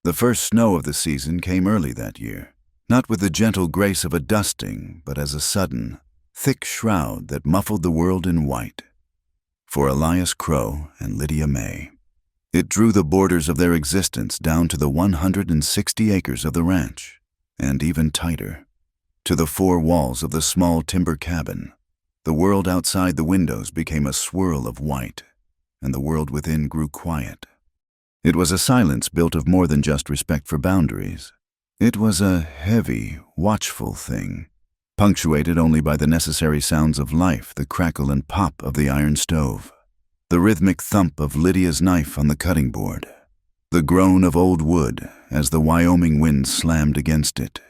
The first snow of the season came early that year, not with the gentle grace of a dusting, but as a sudden, thick shroud that muffled the world in white. For Elias Crow and Lydia May, it drew the borders of their existence down to the 160 acres of the ranch, and even tighter, to the 4 walls of the small timber cabin. The world outside the windows became a swirl of white, and the world within grew quiet. It was a silence built of more than just respect for boundaries. It was a heavy, watchful thing, punctuated only by the necessary sounds of life, the crackle and pop of the iron stove, the rhythmic thump of Lydia's knife on the cutting board, the groan of old wood as the Wyoming wind slammed against it,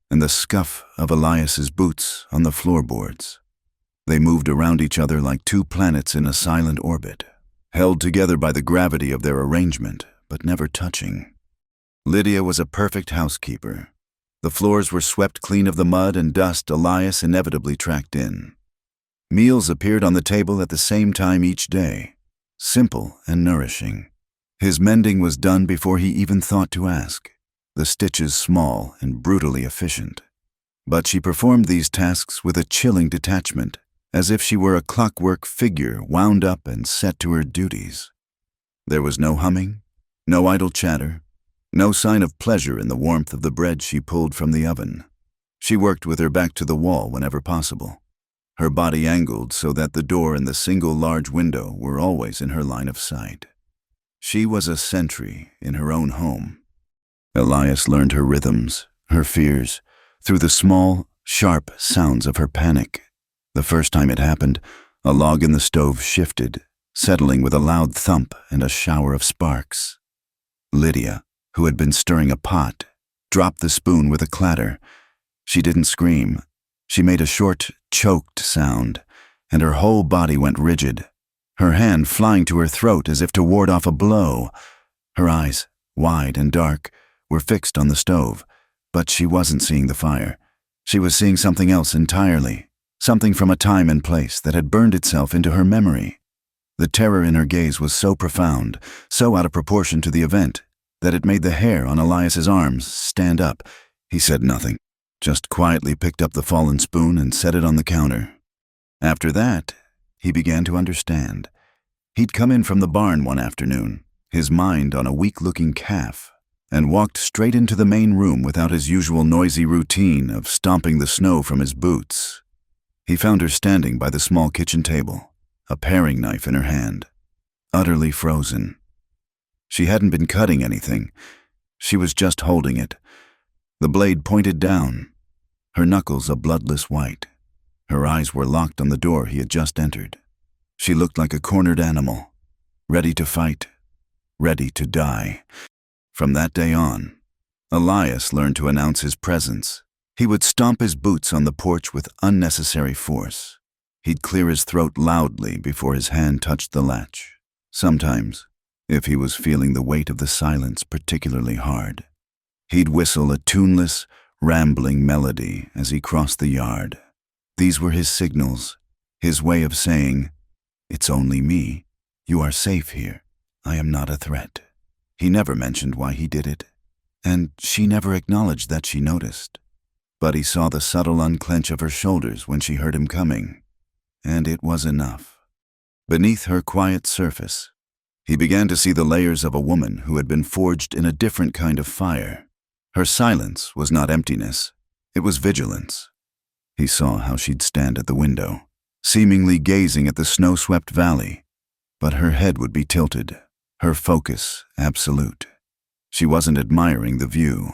and the scuff of Elias's boots on the floorboards. They moved around each other like 2 planets in a silent orbit, held together by the gravity of their arrangement, but never touching. Lydia was a perfect housekeeper. The floors were swept clean of the mud and dust Elias inevitably tracked in. Meals appeared on the table at the same time each day, simple and nourishing. His mending was done before he even thought to ask, the stitches small and brutally efficient. But she performed these tasks with a chilling detachment, as if she were a clockwork figure wound up and set to her duties. There was no humming, no idle chatter, no sign of pleasure in the warmth of the bread she pulled from the oven. She worked with her back to the wall whenever possible, her body angled so that the door and the single large window were always in her line of sight. She was a sentry in her own home. Elias learned her rhythms, her fears, through the small, sharp sounds of her panic. The first time it happened, a log in the stove shifted, settling with a loud thump and a shower of sparks. Lydia, who had been stirring a pot, dropped the spoon with a clatter. She didn't scream. She made a short, choked sound, and her whole body went rigid, her hand flying to her throat as if to ward off a blow. Her eyes, wide and dark, were fixed on the stove, but she wasn't seeing the fire. She was seeing something else entirely, something from a time and place that had burned itself into her memory. The terror in her gaze was so profound, so out of proportion to the event, that it made the hair on Elias's arms stand up. He said nothing, just quietly picked up the fallen spoon and set it on the counter. After that, he began to understand. He'd come in from the barn one afternoon, his mind on a weak-looking calf, and walked straight into the main room without his usual noisy routine of stomping the snow from his boots. He found her standing by the small kitchen table, a paring knife in her hand, utterly frozen. She hadn't been cutting anything. She was just holding it. The blade pointed down, her knuckles a bloodless white. Her eyes were locked on the door he had just entered. She looked like a cornered animal, ready to fight, ready to die. From that day on, Elias learned to announce his presence. He would stomp his boots on the porch with unnecessary force. He'd clear his throat loudly before his hand touched the latch. Sometimes, if he was feeling the weight of the silence particularly hard, he'd whistle a tuneless, rambling melody as he crossed the yard. These were his signals, his way of saying, "It's only me. You are safe here. I am not a threat." He never mentioned why he did it, and she never acknowledged that she noticed. But he saw the subtle unclench of her shoulders when she heard him coming, and it was enough. Beneath her quiet surface, he began to see the layers of a woman who had been forged in a different kind of fire. Her silence was not emptiness, it was vigilance. He saw how she'd stand at the window, seemingly gazing at the snow-swept valley, but her head would be tilted, her focus absolute. She wasn't admiring the view.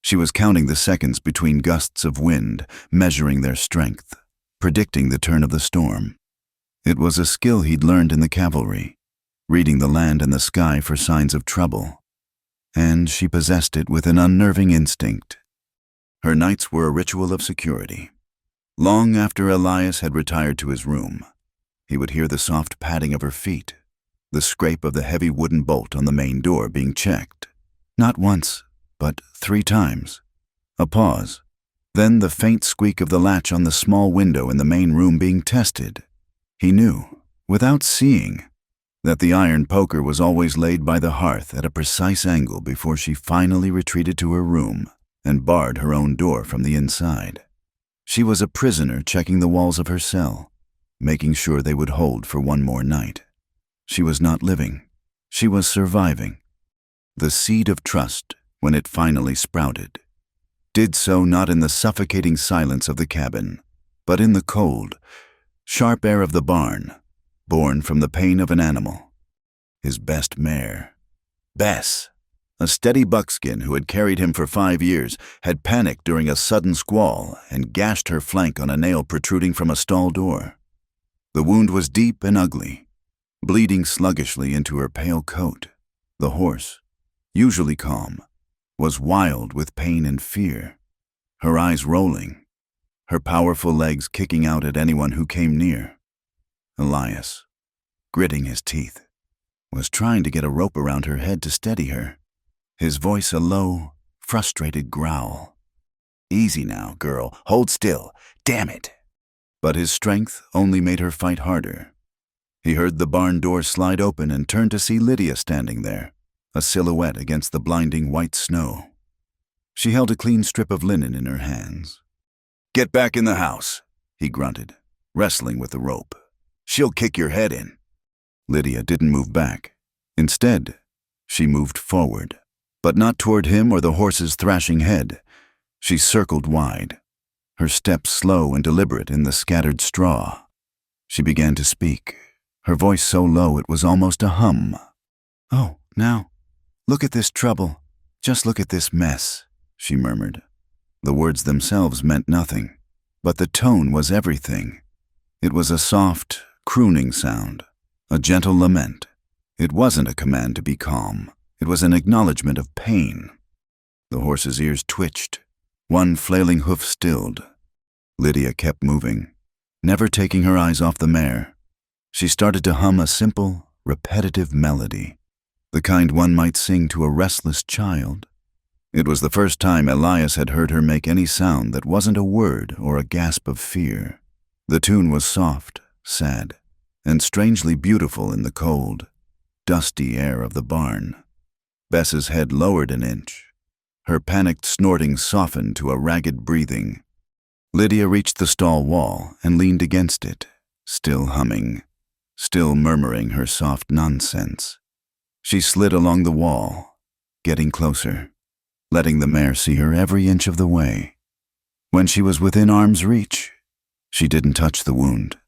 She was counting the seconds between gusts of wind, measuring their strength, predicting the turn of the storm. It was a skill he'd learned in the cavalry, reading the land and the sky for signs of trouble, and she possessed it with an unnerving instinct. Her nights were a ritual of security. Long after Elias had retired to his room, he would hear the soft padding of her feet, the scrape of the heavy wooden bolt on the main door being checked, not once, but 3 times. A pause, then the faint squeak of the latch on the small window in the main room being tested. He knew, without seeing, that the iron poker was always laid by the hearth at a precise angle before she finally retreated to her room and barred her own door from the inside. She was a prisoner checking the walls of her cell, making sure they would hold for one more night. She was not living. She was surviving. The seed of trust, when it finally sprouted, did so not in the suffocating silence of the cabin, but in the cold, sharp air of the barn, born from the pain of an animal. His best mare, Bess, a steady buckskin who had carried him for 5 years, had panicked during a sudden squall and gashed her flank on a nail protruding from a stall door. The wound was deep and ugly, bleeding sluggishly into her pale coat. The horse, usually calm, was wild with pain and fear, her eyes rolling, her powerful legs kicking out at anyone who came near. Elias, gritting his teeth, was trying to get a rope around her head to steady her, his voice a low, frustrated growl. "Easy now, girl. Hold still. Damn it." But his strength only made her fight harder. He heard the barn door slide open and turned to see Lydia standing there, a silhouette against the blinding white snow. She held a clean strip of linen in her hands. "Get back in the house," he grunted, wrestling with the rope. "She'll kick your head in." Lydia didn't move back. Instead, she moved forward, but not toward him or the horse's thrashing head. She circled wide, her steps slow and deliberate in the scattered straw. She began to speak, her voice so low it was almost a hum. "Oh, now, look at this trouble. Just look at this mess," she murmured. The words themselves meant nothing, but the tone was everything. It was a soft, crooning sound, a gentle lament. It wasn't a command to be calm. It was an acknowledgement of pain. The horse's ears twitched, one flailing hoof stilled. Lydia kept moving, never taking her eyes off the mare. She started to hum a simple, repetitive melody, the kind one might sing to a restless child. It was the first time Elias had heard her make any sound that wasn't a word or a gasp of fear. The tune was soft, sad, and strangely beautiful in the cold, dusty air of the barn. Bess's head lowered an inch. Her panicked snorting softened to a ragged breathing. Lydia reached the stall wall and leaned against it, still humming, still murmuring her soft nonsense. She slid along the wall, getting closer, letting the mare see her every inch of the way. When she was within arm's reach, she didn't touch the wound.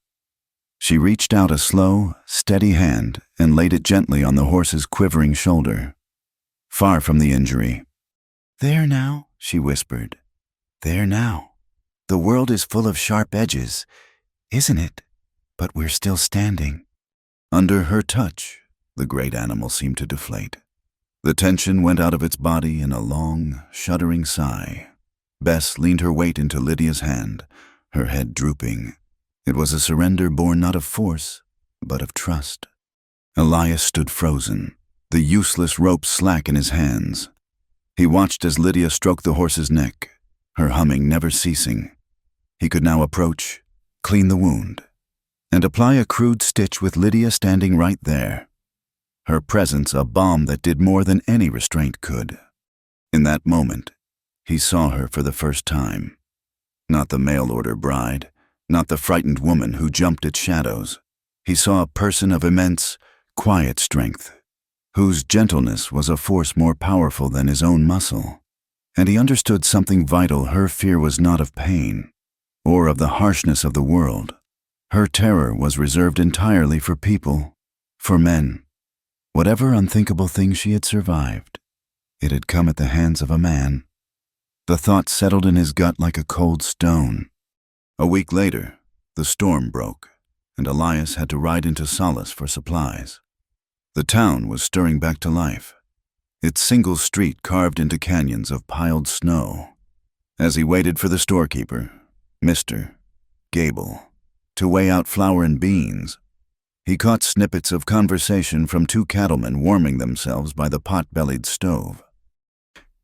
She reached out a slow, steady hand and laid it gently on the horse's quivering shoulder, far from the injury. "There now," she whispered. "There now. The world is full of sharp edges, isn't it? But we're still standing." Under her touch, the great animal seemed to deflate. The tension went out of its body in a long, shuddering sigh. Bess leaned her weight into Lydia's hand, her head drooping. It was a surrender born not of force, but of trust. Elias stood frozen, the useless rope slack in his hands. He watched as Lydia stroked the horse's neck, her humming never ceasing. He could now approach, clean the wound, and apply a crude stitch with Lydia standing right there. Her presence a balm that did more than any restraint could. In that moment, he saw her for the first time. Not the mail-order bride, not the frightened woman who jumped at shadows. He saw a person of immense, quiet strength, whose gentleness was a force more powerful than his own muscle. And he understood something vital. Her fear was not of pain, or of the harshness of the world. Her terror was reserved entirely for people, for men. Whatever unthinkable thing she had survived, it had come at the hands of a man. The thought settled in his gut like a cold stone. A week later, the storm broke, and Elias had to ride into Solace for supplies. The town was stirring back to life, its single street carved into canyons of piled snow. As he waited for the storekeeper, Mr. Gable, to weigh out flour and beans, he caught snippets of conversation from 2 cattlemen warming themselves by the pot-bellied stove.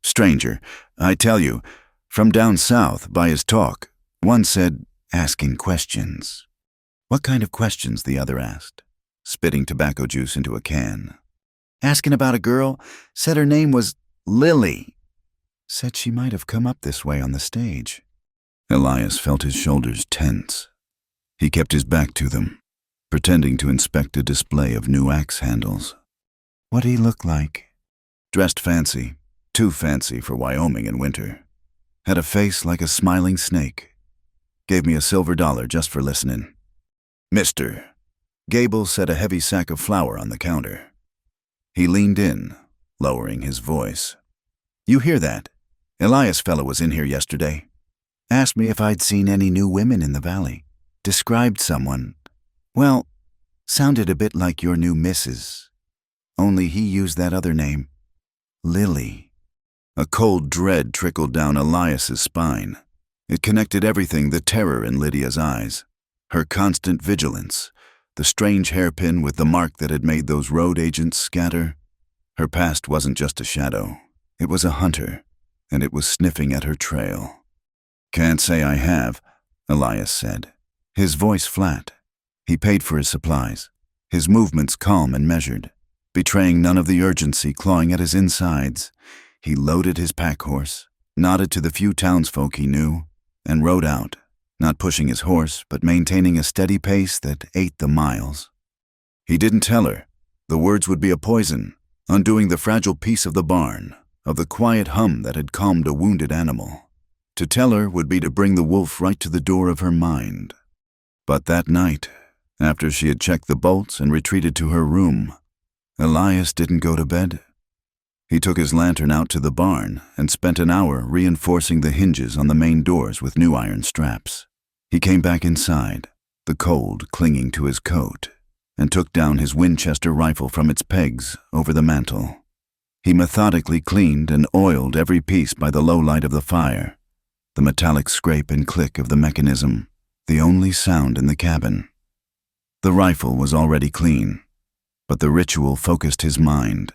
"Stranger, I tell you, from down south, by his talk, one said, asking questions." "What kind of questions?" the other asked. spitting tobacco juice into a can. "Asking about a girl, said her name was Lily. Said she might have come up this way on the stage." Elias felt his shoulders tense. He kept his back to them, pretending to inspect a display of new axe handles. "What'd he look like?" "Dressed fancy, too fancy for Wyoming in winter. Had a face like a smiling snake. Gave me a silver dollar just for listening." "Mister." Gable set a heavy sack of flour on the counter. He leaned in, lowering his voice. "You hear that? Elias fellow was in here yesterday. Asked me if I'd seen any new women in the valley. Described someone. Well, sounded a bit like your new missus. Only he used that other name. Lily." A cold dread trickled down Elias's spine. It connected everything, the terror in Lydia's eyes, her constant vigilance, the strange hairpin with the mark that had made those road agents scatter. Her past wasn't just a shadow. It was a hunter, and it was sniffing at her trail. "Can't say I have," Elias said, his voice flat. He paid for his supplies, his movements calm and measured, betraying none of the urgency clawing at his insides. He loaded his pack horse, nodded to the few townsfolk he knew, and rode out, not pushing his horse, but maintaining a steady pace that ate the miles. He didn't tell her. The words would be a poison, undoing the fragile peace of the barn, of the quiet hum that had calmed a wounded animal. To tell her would be to bring the wolf right to the door of her mind. But that night, after she had checked the bolts and retreated to her room, Elias didn't go to bed. He took his lantern out to the barn and spent an hour reinforcing the hinges on the main doors with new iron straps. He came back inside, the cold clinging to his coat, and took down his Winchester rifle from its pegs over the mantel. He methodically cleaned and oiled every piece by the low light of the fire, the metallic scrape and click of the mechanism, the only sound in the cabin. The rifle was already clean, but the ritual focused his mind.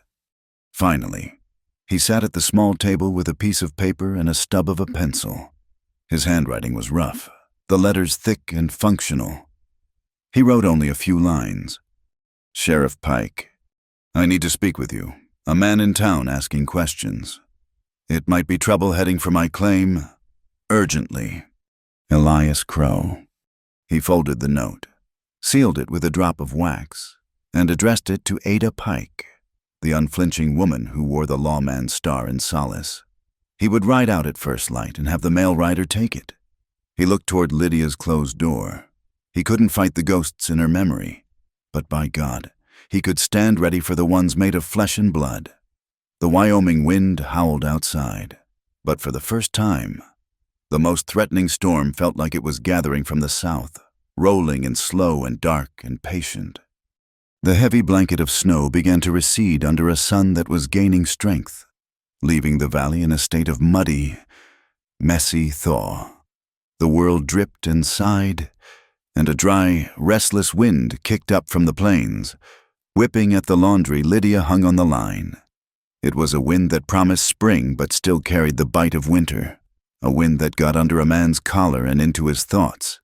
Finally, he sat at the small table with a piece of paper and a stub of a pencil. His handwriting was rough, the letters thick and functional. He wrote only a few lines. "Sheriff Pike, I need to speak with you. A man in town asking questions. It might be trouble heading for my claim. Urgently. Elias Crow." He folded the note, sealed it with a drop of wax, and addressed it to Ada Pike, the unflinching woman who wore the lawman's star in solace. He would ride out at first light and have the mail rider take it. He looked toward Lydia's closed door. He couldn't fight the ghosts in her memory, but by God, he could stand ready for the ones made of flesh and blood. The Wyoming wind howled outside, but for the first time, the most threatening storm felt like it was gathering from the south, rolling and slow and dark and patient. The heavy blanket of snow began to recede under a sun that was gaining strength, leaving the valley in a state of muddy, messy thaw. The world dripped and sighed, and a dry, restless wind kicked up from the plains. Whipping at the laundry, Lydia hung on the line. It was a wind that promised spring but still carried the bite of winter, a wind that got under a man's collar and into his thoughts.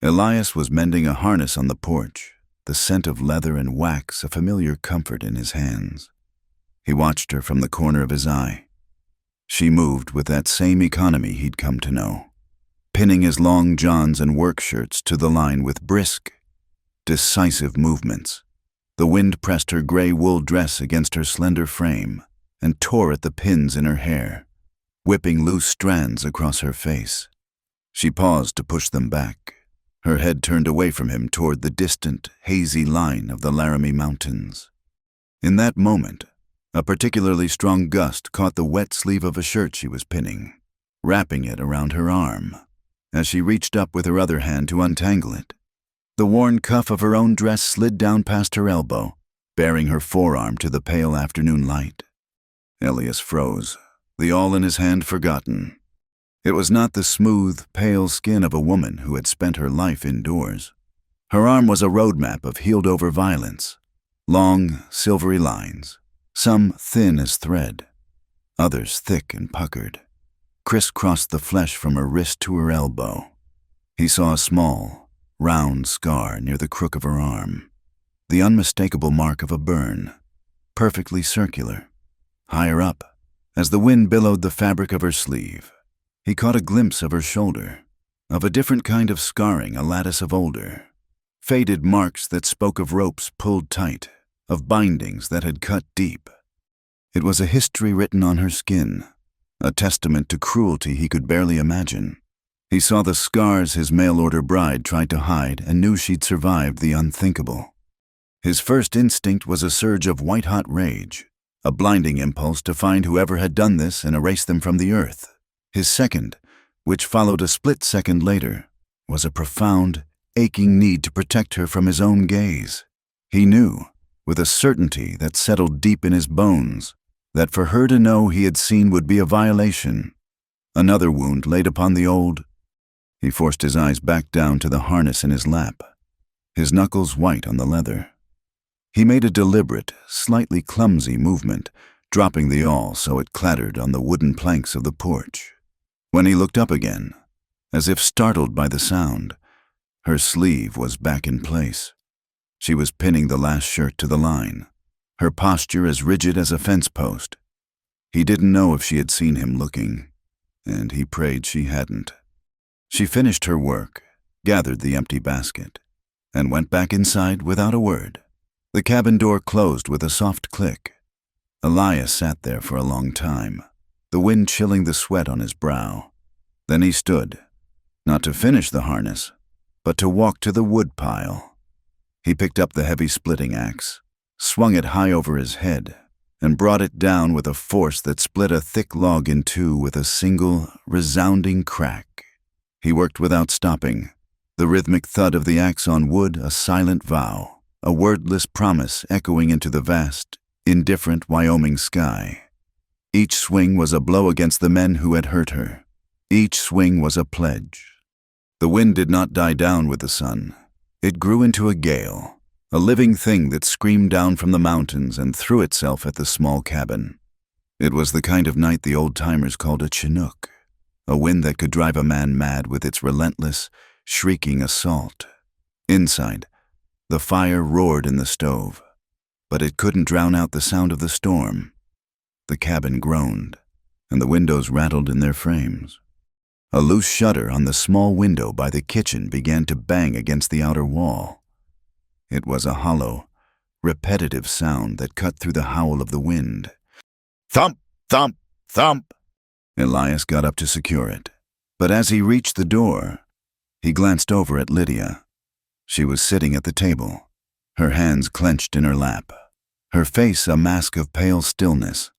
Elias was mending a harness on the porch, the scent of leather and wax a familiar comfort in his hands. He watched her from the corner of his eye. She moved with that same economy he'd come to know, pinning his long johns and work shirts to the line with brisk, decisive movements. The wind pressed her gray wool dress against her slender frame and tore at the pins in her hair, whipping loose strands across her face. She paused to push them back, her head turned away from him toward the distant, hazy line of the Laramie Mountains. In that moment, a particularly strong gust caught the wet sleeve of a shirt she was pinning, wrapping it around her arm, as she reached up with her other hand to untangle it. The worn cuff of her own dress slid down past her elbow, baring her forearm to the pale afternoon light. Elias froze, the awl in his hand forgotten. It was not the smooth, pale skin of a woman who had spent her life indoors. Her arm was a roadmap of healed-over violence, long, silvery lines, some thin as thread, others thick and puckered, crisscrossed the flesh from her wrist to her elbow. He saw a small, round scar near the crook of her arm. the unmistakable mark of a burn, perfectly circular. Higher up, as the wind billowed the fabric of her sleeve, he caught a glimpse of her shoulder, of a different kind of scarring, a lattice of older, faded marks that spoke of ropes pulled tight, of bindings that had cut deep. It was a history written on her skin, a testament to cruelty he could barely imagine. He saw the scars his mail-order bride tried to hide and knew she'd survived the unthinkable. His first instinct was a surge of white-hot rage, a blinding impulse to find whoever had done this and erase them from the earth. His second, which followed a split second later, was a profound, aching need to protect her from his own gaze. He knew, with a certainty that settled deep in his bones, that for her to know he had seen would be a violation. Another wound laid upon the old. He forced his eyes back down to the harness in his lap, his knuckles white on the leather. He made a deliberate, slightly clumsy movement, dropping the awl so it clattered on the wooden planks of the porch. When he looked up again, as if startled by the sound, her sleeve was back in place. She was pinning the last shirt to the line, her posture as rigid as a fence post. He didn't know if she had seen him looking, and he prayed she hadn't. She finished her work, gathered the empty basket, and went back inside without a word. The cabin door closed with a soft click. Elias sat there for a long time, the wind chilling the sweat on his brow. Then he stood, not to finish the harness, but to walk to the wood pile. He picked up the heavy splitting axe, swung it high over his head, and brought it down with a force that split a thick log in two with a single, resounding crack. He worked without stopping, the rhythmic thud of the axe on wood a silent vow, a wordless promise echoing into the vast, indifferent Wyoming sky. Each swing was a blow against the men who had hurt her. Each swing was a pledge. The wind did not die down with the sun. It grew into a gale, a living thing that screamed down from the mountains and threw itself at the small cabin. It was the kind of night the old-timers called a chinook, a wind that could drive a man mad with its relentless, shrieking assault. Inside, the fire roared in the stove, but it couldn't drown out the sound of the storm. The cabin groaned, and the windows rattled in their frames. A loose shutter on the small window by the kitchen began to bang against the outer wall. It was a hollow, repetitive sound that cut through the howl of the wind. Thump, thump, thump! Elias got up to secure it, but as he reached the door, he glanced over at Lydia. She was sitting at the table, her hands clenched in her lap, her face a mask of pale stillness,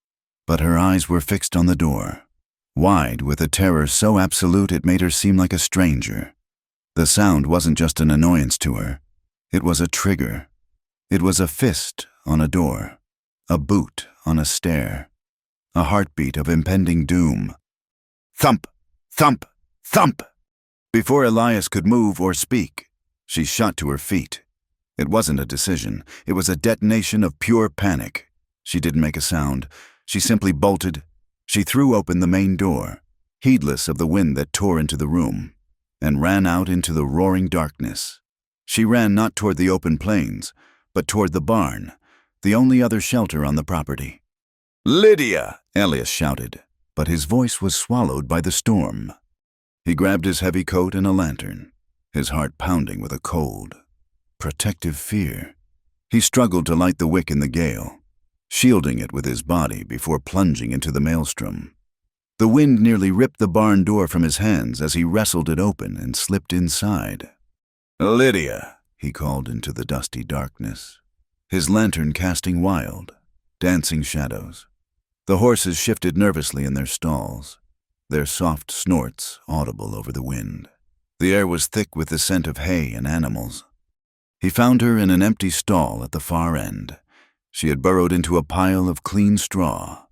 but her eyes were fixed on the door, wide with a terror so absolute it made her seem like a stranger. The sound wasn't just an annoyance to her. It was a trigger. It was a fist on a door, a boot on a stair, a heartbeat of impending doom. Thump, thump, thump! Before Elias could move or speak, she shot to her feet. It wasn't a decision. It was a detonation of pure panic. She didn't make a sound. She simply bolted. She threw open the main door, heedless of the wind that tore into the room, and ran out into the roaring darkness. She ran not toward the open plains, but toward the barn, the only other shelter on the property. "Lydia!" Elias shouted, but his voice was swallowed by the storm. He grabbed his heavy coat and a lantern, his heart pounding with a cold, protective fear. He struggled to light the wick in the gale, shielding it with his body before plunging into the maelstrom. The wind nearly ripped the barn door from his hands as he wrestled it open and slipped inside. "Lydia!" he called into the dusty darkness, his lantern casting wild, dancing shadows. The horses shifted nervously in their stalls, their soft snorts audible over the wind. The air was thick with the scent of hay and animals. He found her in an empty stall at the far end. She had burrowed into a pile of clean straw,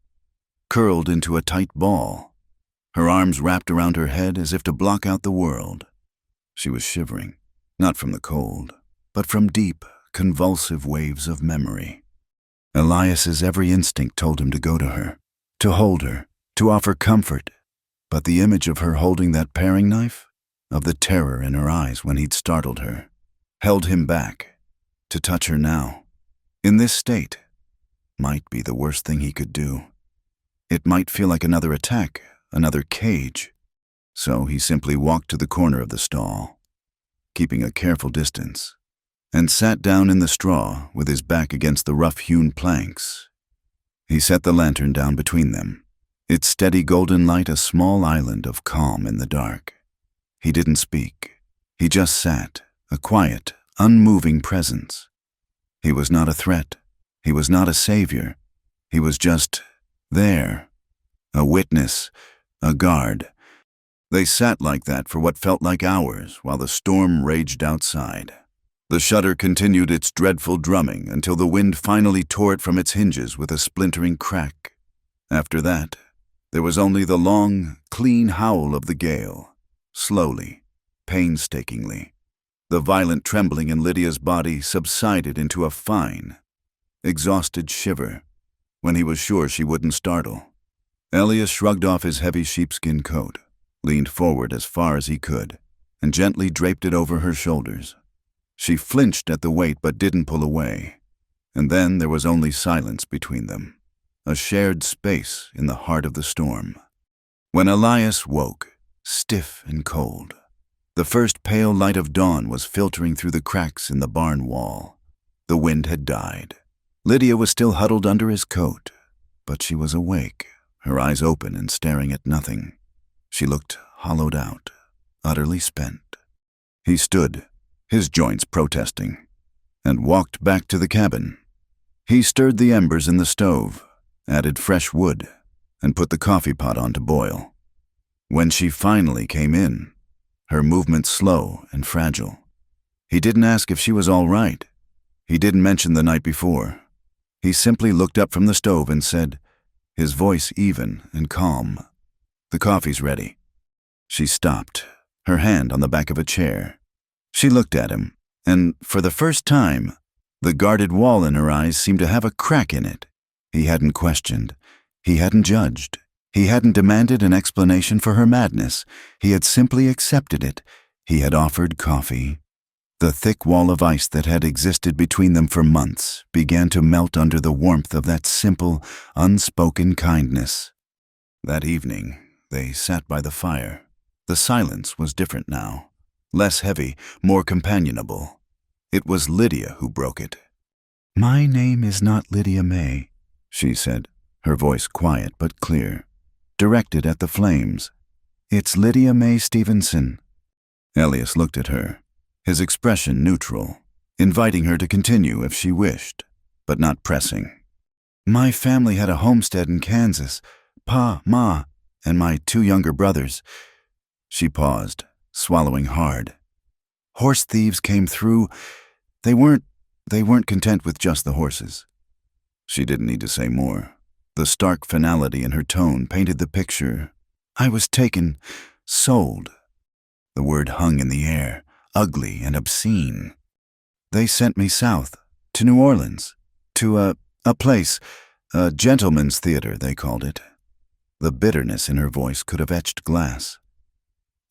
curled into a tight ball, her arms wrapped around her head as if to block out the world. She was shivering, not from the cold, but from deep, convulsive waves of memory. Elias's every instinct told him to go to her, to hold her, to offer comfort, but the image of her holding that paring knife, of the terror in her eyes when he'd startled her, held him back. To touch her now, in this state, might be the worst thing he could do. It might feel like another attack, another cage. So he simply walked to the corner of the stall, keeping a careful distance, and sat down in the straw with his back against the rough-hewn planks. He set the lantern down between them, its steady golden light a small island of calm in the dark. He didn't speak. He just sat, a quiet, unmoving presence. He was not a threat. He was not a savior. He was just there, a witness, a guard. They sat like that for what felt like hours while the storm raged outside. The shutter continued its dreadful drumming until the wind finally tore it from its hinges with a splintering crack. After that, there was only the long, clean howl of the gale, slowly, painstakingly. The violent trembling in Lydia's body subsided into a fine, exhausted shiver when he was sure she wouldn't startle. Elias shrugged off his heavy sheepskin coat, leaned forward as far as he could, and gently draped it over her shoulders. She flinched at the weight but didn't pull away, and then there was only silence between them, a shared space in the heart of the storm. When Elias woke, stiff and cold, the first pale light of dawn was filtering through the cracks in the barn wall. The wind had died. Lydia was still huddled under his coat, but she was awake, her eyes open and staring at nothing. She looked hollowed out, utterly spent. He stood, his joints protesting, and walked back to the cabin. He stirred the embers in the stove, added fresh wood, and put the coffee pot on to boil. When she finally came in, her movements slow and fragile. He didn't ask if she was all right. He didn't mention the night before. He simply looked up from the stove and said, his voice even and calm, "The coffee's ready." She stopped, her hand on the back of a chair. She looked at him, and for the first time, the guarded wall in her eyes seemed to have a crack in it. He hadn't questioned. He hadn't judged. He hadn't demanded an explanation for her madness. He had simply accepted it. He had offered coffee. The thick wall of ice that had existed between them for months began to melt under the warmth of that simple, unspoken kindness. That evening, they sat by the fire. The silence was different now, less heavy, more companionable. It was Lydia who broke it. "My name is not Lydia May," she said, her voice quiet but clear, directed at the flames. "It's Lydia May Stevenson." Elias looked at her, his expression neutral, inviting her to continue if she wished, but not pressing. "My family had a homestead in Kansas, Pa, Ma, and my 2 younger brothers." She paused, swallowing hard. "Horse thieves came through. They weren't content with just the horses." She didn't need to say more. The stark finality in her tone painted the picture. "I was taken, sold." The word hung in the air, ugly and obscene. "They sent me south, to New Orleans, to a place, a gentleman's theater, they called it." The bitterness in her voice could have etched glass.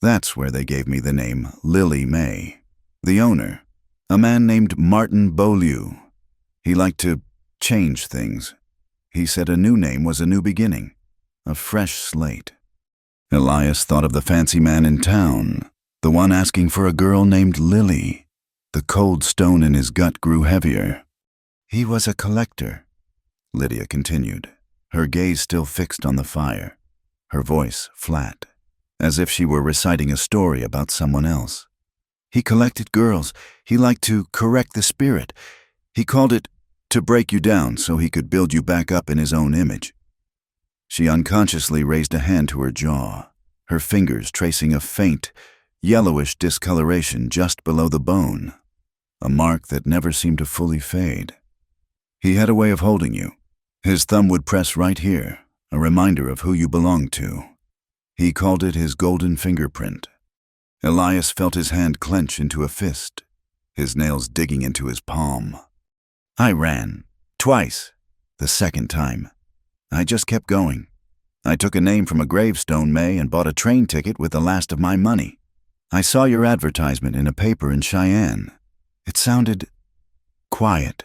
"That's where they gave me the name Lily May. The owner, a man named Martin Beaulieu. He liked to change things. He said a new name was a new beginning, a fresh slate." Elias thought of the fancy man in town, the one asking for a girl named Lily. The cold stone in his gut grew heavier. "He was a collector," Lydia continued, her gaze still fixed on the fire, her voice flat, as if she were reciting a story about someone else. "He collected girls. He liked to correct the spirit. He called it to break you down so he could build you back up in his own image." She unconsciously raised a hand to her jaw, her fingers tracing a faint, yellowish discoloration just below the bone, a mark that never seemed to fully fade. "He had a way of holding you. His thumb would press right here, a reminder of who you belonged to. He called it his golden fingerprint." Elias felt his hand clench into a fist, his nails digging into his palm. "I ran. Twice. The second time, I just kept going. I took a name from a gravestone, May, and bought a train ticket with the last of my money. I saw your advertisement in a paper in Cheyenne. It sounded quiet.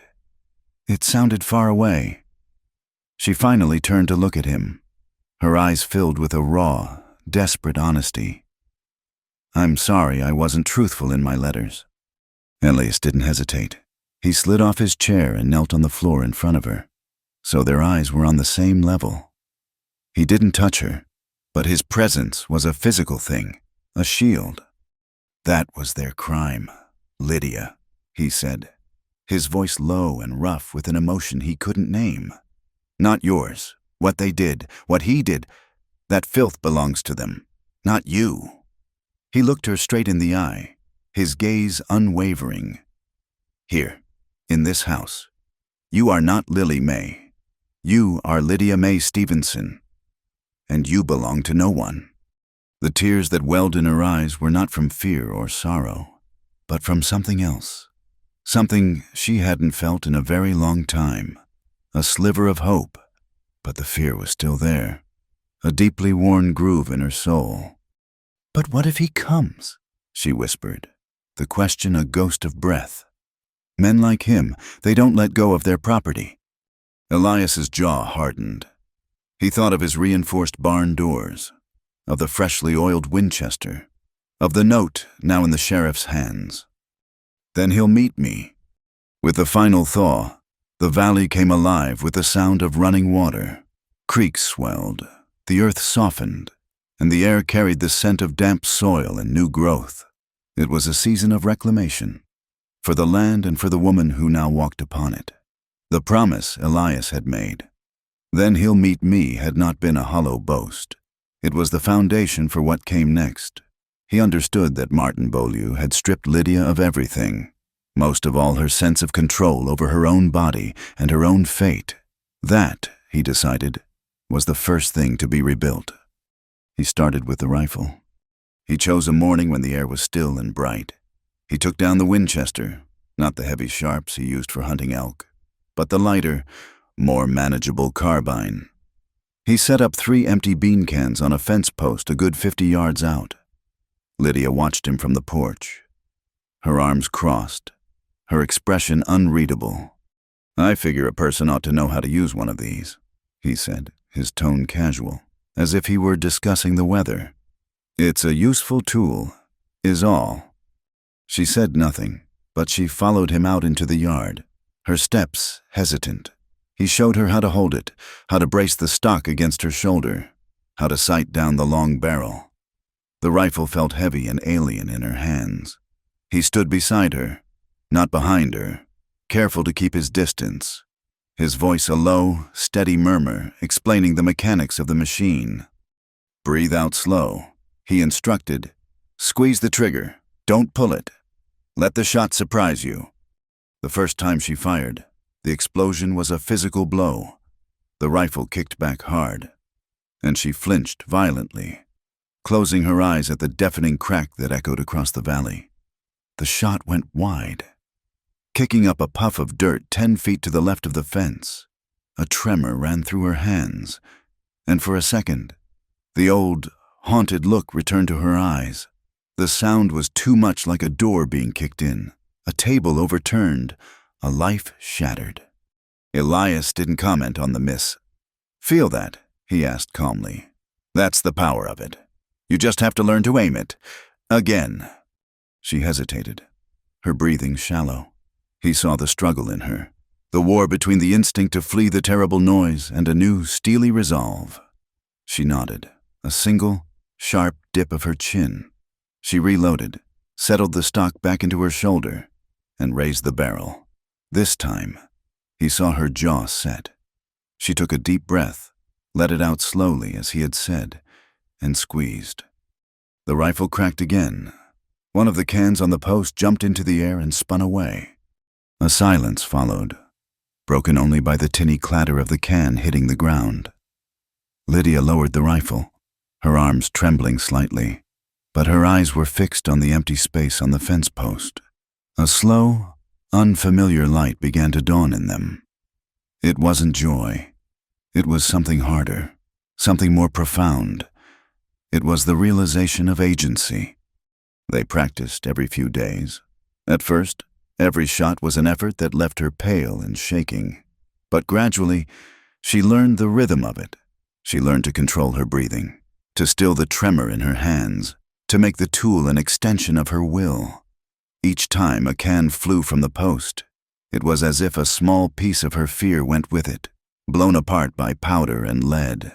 It sounded far away. She finally turned to look at him, her eyes filled with a raw, desperate honesty. "I'm sorry I wasn't truthful in my letters." Elias didn't hesitate. He slid off his chair and knelt on the floor in front of her, so their eyes were on the same level. He didn't touch her, but his presence was a physical thing, a shield. "That was their crime, Lydia," he said, his voice low and rough with an emotion he couldn't name. "Not yours. What they did, what he did, that filth belongs to them, not you." He looked her straight in the eye, his gaze unwavering. "Here, in this house, you are not Lily May. You are Lydia May Stevenson, and you belong to no one." The tears that welled in her eyes were not from fear or sorrow, but from something else, something she hadn't felt in a very long time, a sliver of hope, but the fear was still there, a deeply worn groove in her soul. "But what if he comes?" she whispered, the question a ghost of breath. Men like him, they don't let go of their property. Elias's jaw hardened. He thought of his reinforced barn doors, of the freshly oiled Winchester, of the note now in the sheriff's hands. "Then he'll meet me." With the final thaw, the valley came alive with the sound of running water. Creeks swelled, the earth softened, and the air carried the scent of damp soil and new growth. It was a season of reclamation, for the land and for the woman who now walked upon it. The promise Elias had made, "Then he'll meet me," had not been a hollow boast. It was the foundation for what came next. He understood that Martin Beaulieu had stripped Lydia of everything, most of all her sense of control over her own body and her own fate. That, he decided, was the first thing to be rebuilt. He started with the rifle. He chose a morning when the air was still and bright. He took down the Winchester, not the heavy sharps he used for hunting elk, but the lighter, more manageable carbine. He set up 3 empty bean cans on a fence post a good 50 yards out. Lydia watched him from the porch, her arms crossed, her expression unreadable. "I figure a person ought to know how to use one of these," he said, his tone casual, as if he were discussing the weather. "It's a useful tool, is all." She said nothing, but she followed him out into the yard, her steps hesitant. He showed her how to hold it, how to brace the stock against her shoulder, how to sight down the long barrel. The rifle felt heavy and alien in her hands. He stood beside her, not behind her, careful to keep his distance, his voice a low, steady murmur explaining the mechanics of the machine. "Breathe out slow," he instructed. "Squeeze the trigger. Don't pull it. Let the shot surprise you." The first time she fired, the explosion was a physical blow. The rifle kicked back hard, and she flinched violently, closing her eyes at the deafening crack that echoed across the valley. The shot went wide, kicking up a puff of dirt 10 feet to the left of the fence. A tremor ran through her hands, and for a second, the old, haunted look returned to her eyes. The sound was too much like a door being kicked in, a table overturned, a life shattered. Elias didn't comment on the miss. "Feel that?" he asked calmly. "That's the power of it. You just have to learn to aim it. Again." She hesitated, her breathing shallow. He saw the struggle in her, the war between the instinct to flee the terrible noise and a new, steely resolve. She nodded, a single, sharp dip of her chin. She reloaded, settled the stock back into her shoulder, and raised the barrel. This time, he saw her jaw set. She took a deep breath, let it out slowly as he had said, and squeezed. The rifle cracked again. One of the cans on the post jumped into the air and spun away. A silence followed, broken only by the tinny clatter of the can hitting the ground. Lydia lowered the rifle, her arms trembling slightly, but her eyes were fixed on the empty space on the fence post. A slow, unfamiliar light began to dawn in them. It wasn't joy. It was something harder, something more profound. It was the realization of agency. They practiced every few days. At first, Every shot was an effort that left her pale and shaking. But gradually, she learned the rhythm of it. She learned to control her breathing, to still the tremor in her hands, to make the tool an extension of her will. Each time a can flew from the post, it was as if a small piece of her fear went with it, blown apart by powder and lead.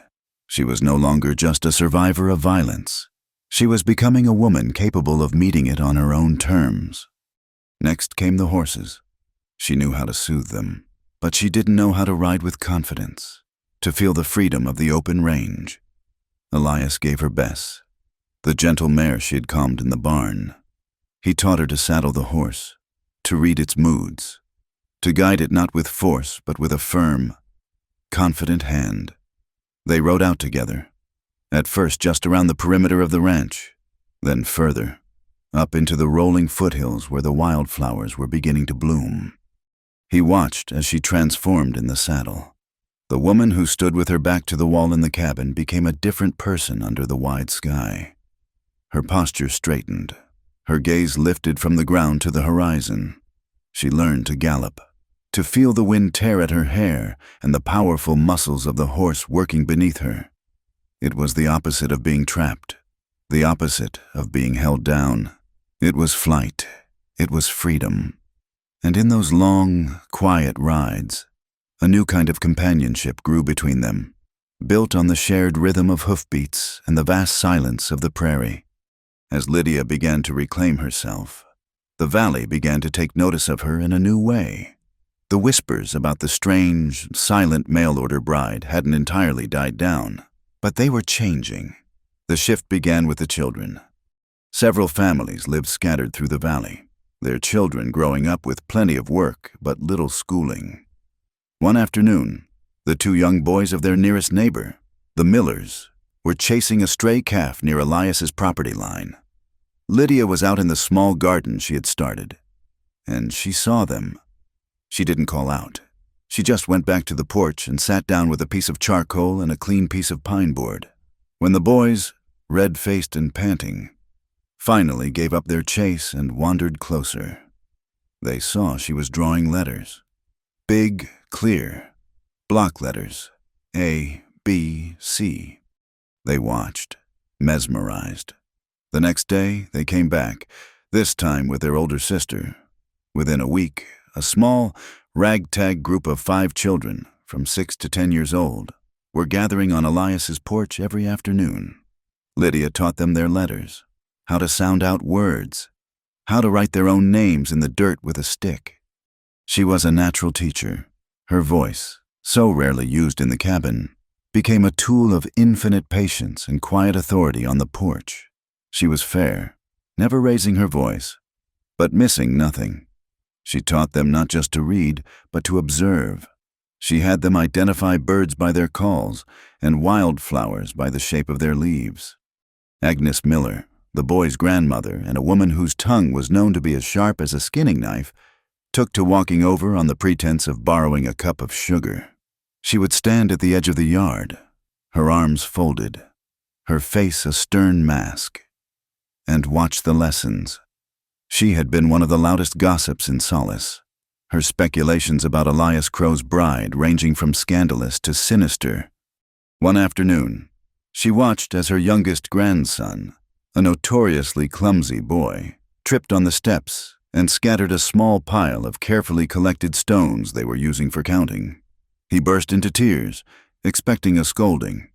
She was no longer just a survivor of violence. She was becoming a woman capable of meeting it on her own terms. Next came the horses. She knew how to soothe them, but she didn't know how to ride with confidence, to feel the freedom of the open range. Elias gave her Bess, the gentle mare she had calmed in the barn. He taught her to saddle the horse, to read its moods, to guide it not with force but with a firm, confident hand. They rode out together, at first just around the perimeter of the ranch, then further, up into the rolling foothills where the wildflowers were beginning to bloom. He watched as she transformed in the saddle. The woman who stood with her back to the wall in the cabin became a different person under the wide sky. Her posture straightened, her gaze lifted from the ground to the horizon. She learned to gallop, to feel the wind tear at her hair and the powerful muscles of the horse working beneath her. It was the opposite of being trapped, the opposite of being held down. It was flight, it was freedom. And in those long, quiet rides, a new kind of companionship grew between them, built on the shared rhythm of hoofbeats and the vast silence of the prairie. As Lydia began to reclaim herself, the valley began to take notice of her in a new way. The whispers about the strange, silent mail-order bride hadn't entirely died down, but they were changing. The shift began with the children. Several families lived scattered through the valley, their children growing up with plenty of work but little schooling. One afternoon, the two young boys of their nearest neighbor, the Millers, were chasing a stray calf near Elias's property line. Lydia was out in the small garden she had started, and she saw them. She didn't call out. She just went back to the porch and sat down with a piece of charcoal and a clean piece of pine board. When the boys, red-faced and panting, finally gave up their chase and wandered closer, they saw she was drawing letters. Big, clear, block letters, A, B, C. They watched, mesmerized. The next day, they came back, this time with their older sister. Within a week, a small, ragtag group of 5 children, from 6 to 10 years old, were gathering on Elias's porch every afternoon. Lydia taught them their letters, how to sound out words, how to write their own names in the dirt with a stick. She was a natural teacher. Her voice, so rarely used in the cabin, became a tool of infinite patience and quiet authority on the porch. She was fair, never raising her voice, but missing nothing. She taught them not just to read, but to observe. She had them identify birds by their calls and wildflowers by the shape of their leaves. Agnes Miller, the boy's grandmother and a woman whose tongue was known to be as sharp as a skinning knife, took to walking over on the pretense of borrowing a cup of sugar. She would stand at the edge of the yard, her arms folded, her face a stern mask, and watch the lessons. She had been one of the loudest gossips in Solace, her speculations about Elias Crow's bride ranging from scandalous to sinister. One afternoon, she watched as her youngest grandson, a notoriously clumsy boy, tripped on the steps and scattered a small pile of carefully collected stones they were using for counting. He burst into tears, expecting a scolding.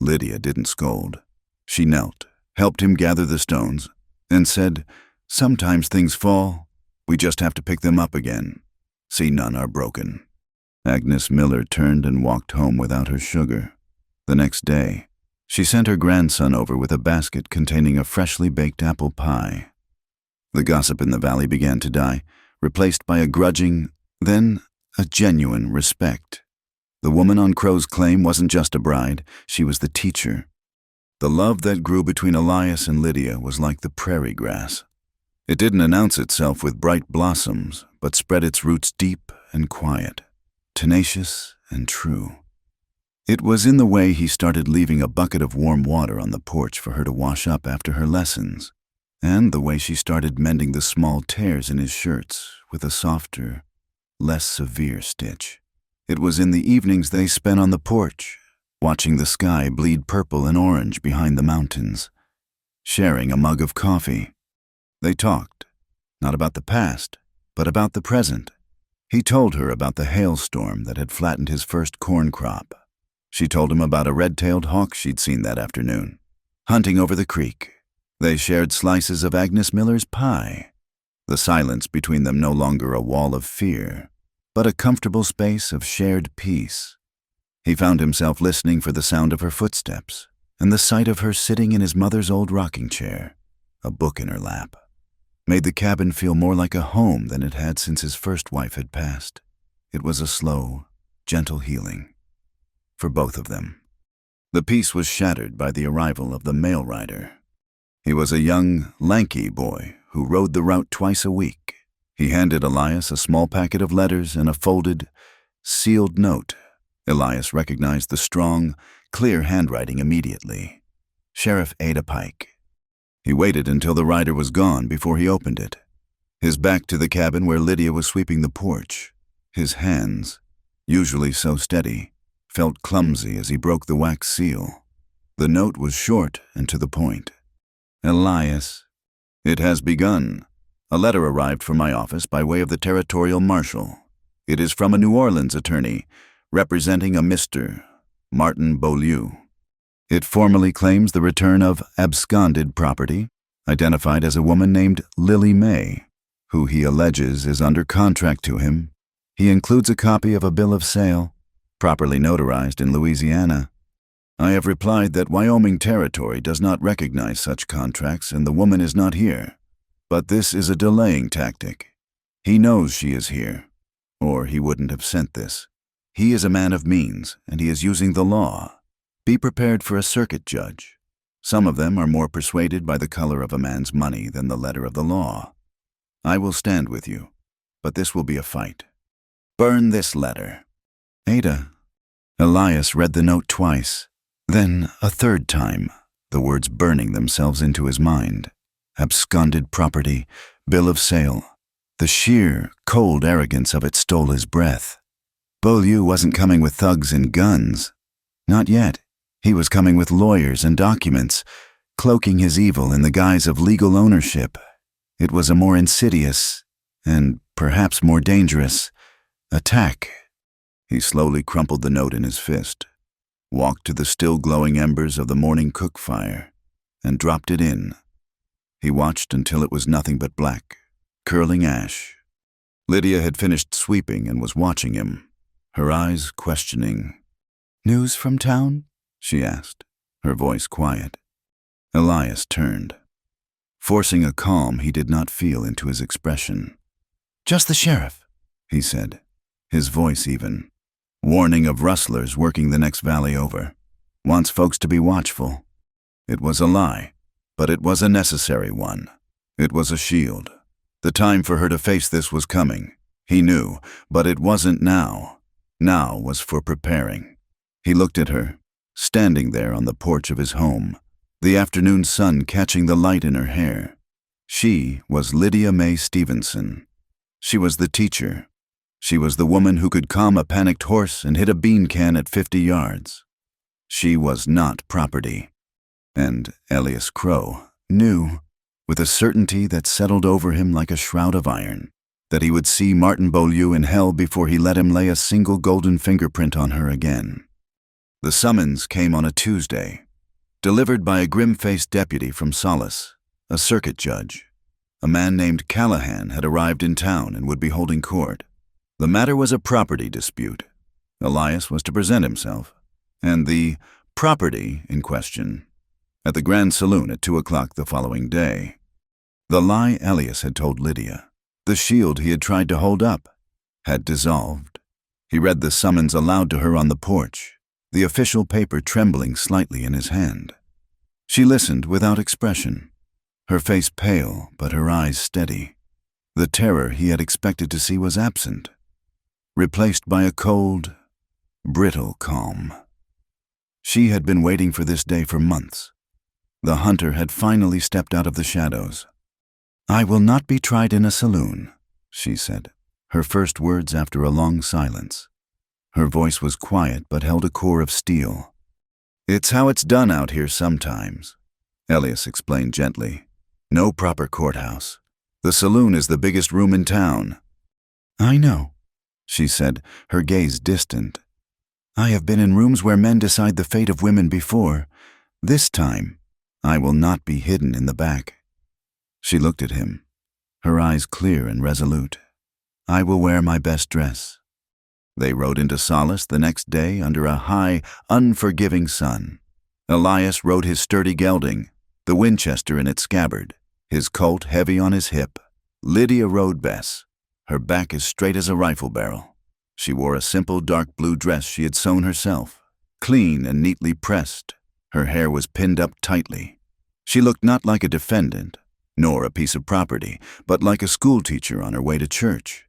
Lydia didn't scold. She knelt, helped him gather the stones, and said, "Sometimes things fall. We just have to pick them up again. See, none are broken." Agnes Miller turned and walked home without her sugar. The next day, she sent her grandson over with a basket containing a freshly baked apple pie. The gossip in the valley began to die, replaced by a grudging, then a genuine respect. The woman on Crow's claim wasn't just a bride, she was the teacher. The love that grew between Elias and Lydia was like the prairie grass. It didn't announce itself with bright blossoms, but spread its roots deep and quiet, tenacious and true. It was in the way he started leaving a bucket of warm water on the porch for her to wash up after her lessons, and the way she started mending the small tears in his shirts with a softer, less severe stitch. It was in the evenings they spent on the porch, watching the sky bleed purple and orange behind the mountains, sharing a mug of coffee. They talked, not about the past, but about the present. He told her about the hailstorm that had flattened his first corn crop. She told him about a red-tailed hawk she'd seen that afternoon, hunting over the creek. They shared slices of Agnes Miller's pie, the silence between them no longer a wall of fear, but a comfortable space of shared peace. He found himself listening for the sound of her footsteps and the sight of her sitting in his mother's old rocking chair, a book in her lap, made the cabin feel more like a home than it had since his first wife had passed. It was a slow, gentle healing for both of them. The peace was shattered by the arrival of the mail rider. He was a young, lanky boy who rode the route twice a week. He handed Elias a small packet of letters and a folded, sealed note. Elias recognized the strong, clear handwriting immediately. Sheriff Ada Pike. He waited until the rider was gone before he opened it, his back to the cabin where Lydia was sweeping the porch. His hands, usually so steady, felt clumsy as he broke the wax seal. The note was short and to the point. Elias, it has begun. A letter arrived from my office by way of the territorial marshal. It is from a New Orleans attorney representing a Mr. Martin Beaulieu. It formally claims the return of absconded property, identified as a woman named Lily May, who he alleges is under contract to him. He includes a copy of a bill of sale, properly notarized in Louisiana. I have replied that Wyoming territory does not recognize such contracts and the woman is not here. But this is a delaying tactic. He knows she is here, or he wouldn't have sent this. He is a man of means, and he is using the law. Be prepared for a circuit judge. Some of them are more persuaded by the color of a man's money than the letter of the law. I will stand with you, but this will be a fight. Burn this letter. Ada. Elias read the note twice, then a third time, the words burning themselves into his mind. Absconded property, bill of sale. The sheer, cold arrogance of it stole his breath. Beaulieu wasn't coming with thugs and guns. Not yet. He was coming with lawyers and documents, cloaking his evil in the guise of legal ownership. It was a more insidious, and perhaps more dangerous, attack. He slowly crumpled the note in his fist, walked to the still glowing embers of the morning cook fire, and dropped it in. He watched until it was nothing but black, curling ash. Lydia had finished sweeping and was watching him, her eyes questioning. "News from town?" she asked, her voice quiet. Elias turned, forcing a calm he did not feel into his expression. "Just the sheriff," he said, his voice even. "Warning of rustlers working the next valley over. Wants folks to be watchful." It was a lie, but it was a necessary one. It was a shield. The time for her to face this was coming. He knew, but it wasn't now. Now was for preparing. He looked at her, standing there on the porch of his home, the afternoon sun catching the light in her hair. She was Lydia May Stevenson. She was the teacher. She was the woman who could calm a panicked horse and hit a bean can at 50 yards. She was not property. And Elias Crow knew, with a certainty that settled over him like a shroud of iron, that he would see Martin Beaulieu in hell before he let him lay a single golden fingerprint on her again. The summons came on a Tuesday, delivered by a grim-faced deputy from Solace, a circuit judge. A man named Callahan had arrived in town and would be holding court. The matter was a property dispute. Elias was to present himself, and the property in question at the Grand Saloon at 2 o'clock the following day. The lie Elias had told Lydia, the shield he had tried to hold up, had dissolved. He read the summons aloud to her on the porch, the official paper trembling slightly in his hand. She listened without expression, her face pale but her eyes steady. The terror he had expected to see was absent, replaced by a cold, brittle calm. She had been waiting for this day for months. The hunter had finally stepped out of the shadows. "I will not be tried in a saloon," she said, her first words after a long silence. Her voice was quiet but held a core of steel. "It's how it's done out here sometimes," Elias explained gently. "No proper courthouse. The saloon is the biggest room in town." "I know," she said, her gaze distant. "I have been in rooms where men decide the fate of women before. This time, I will not be hidden in the back." She looked at him, her eyes clear and resolute. "I will wear my best dress." They rode into Solace the next day under a high, unforgiving sun. Elias rode his sturdy gelding, the Winchester in its scabbard, his colt heavy on his hip. Lydia rode Bess, her back as straight as a rifle barrel. She wore a simple dark blue dress she had sewn herself, clean and neatly pressed. Her hair was pinned up tightly. She looked not like a defendant, nor a piece of property, but like a schoolteacher on her way to church.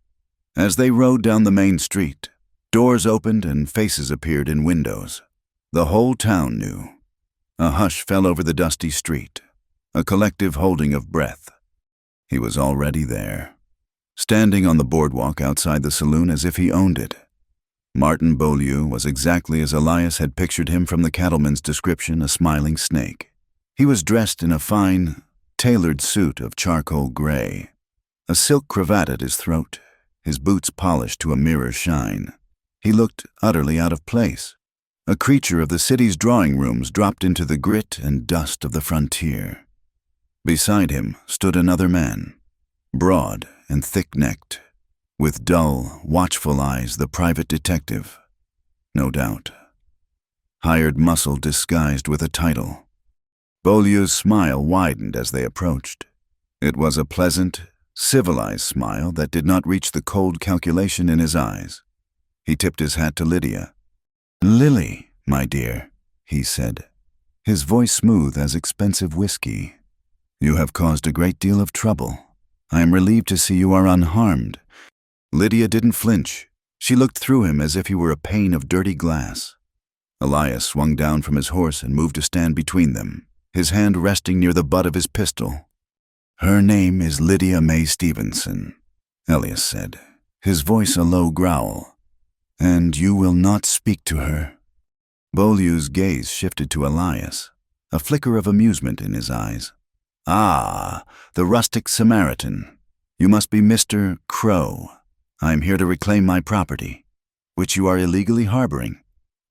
As they rode down the main street, doors opened and faces appeared in windows. The whole town knew. A hush fell over the dusty street, a collective holding of breath. He was already there, standing on the boardwalk outside the saloon as if he owned it. Martin Beaulieu was exactly as Elias had pictured him from the cattleman's description, a smiling snake. He was dressed in a fine, tailored suit of charcoal gray, a silk cravat at his throat, his boots polished to a mirror shine. He looked utterly out of place, a creature of the city's drawing rooms dropped into the grit and dust of the frontier. Beside him stood another man, broad and thick-necked, with dull, watchful eyes, the private detective. No doubt. Hired muscle disguised with a title. Beaulieu's smile widened as they approached. It was a pleasant, civilized smile that did not reach the cold calculation in his eyes. He tipped his hat to Lydia. "Lily, my dear," he said, his voice smooth as expensive whiskey. "You have caused a great deal of trouble. I am relieved to see you are unharmed." Lydia didn't flinch. She looked through him as if he were a pane of dirty glass. Elias swung down from his horse and moved to stand between them, his hand resting near the butt of his pistol. "Her name is Lydia May Stevenson," Elias said, his voice a low growl. "And you will not speak to her." Beaulieu's gaze shifted to Elias, a flicker of amusement in his eyes. "Ah, the rustic Samaritan. You must be Mr. Crow. I am here to reclaim my property, which you are illegally harboring.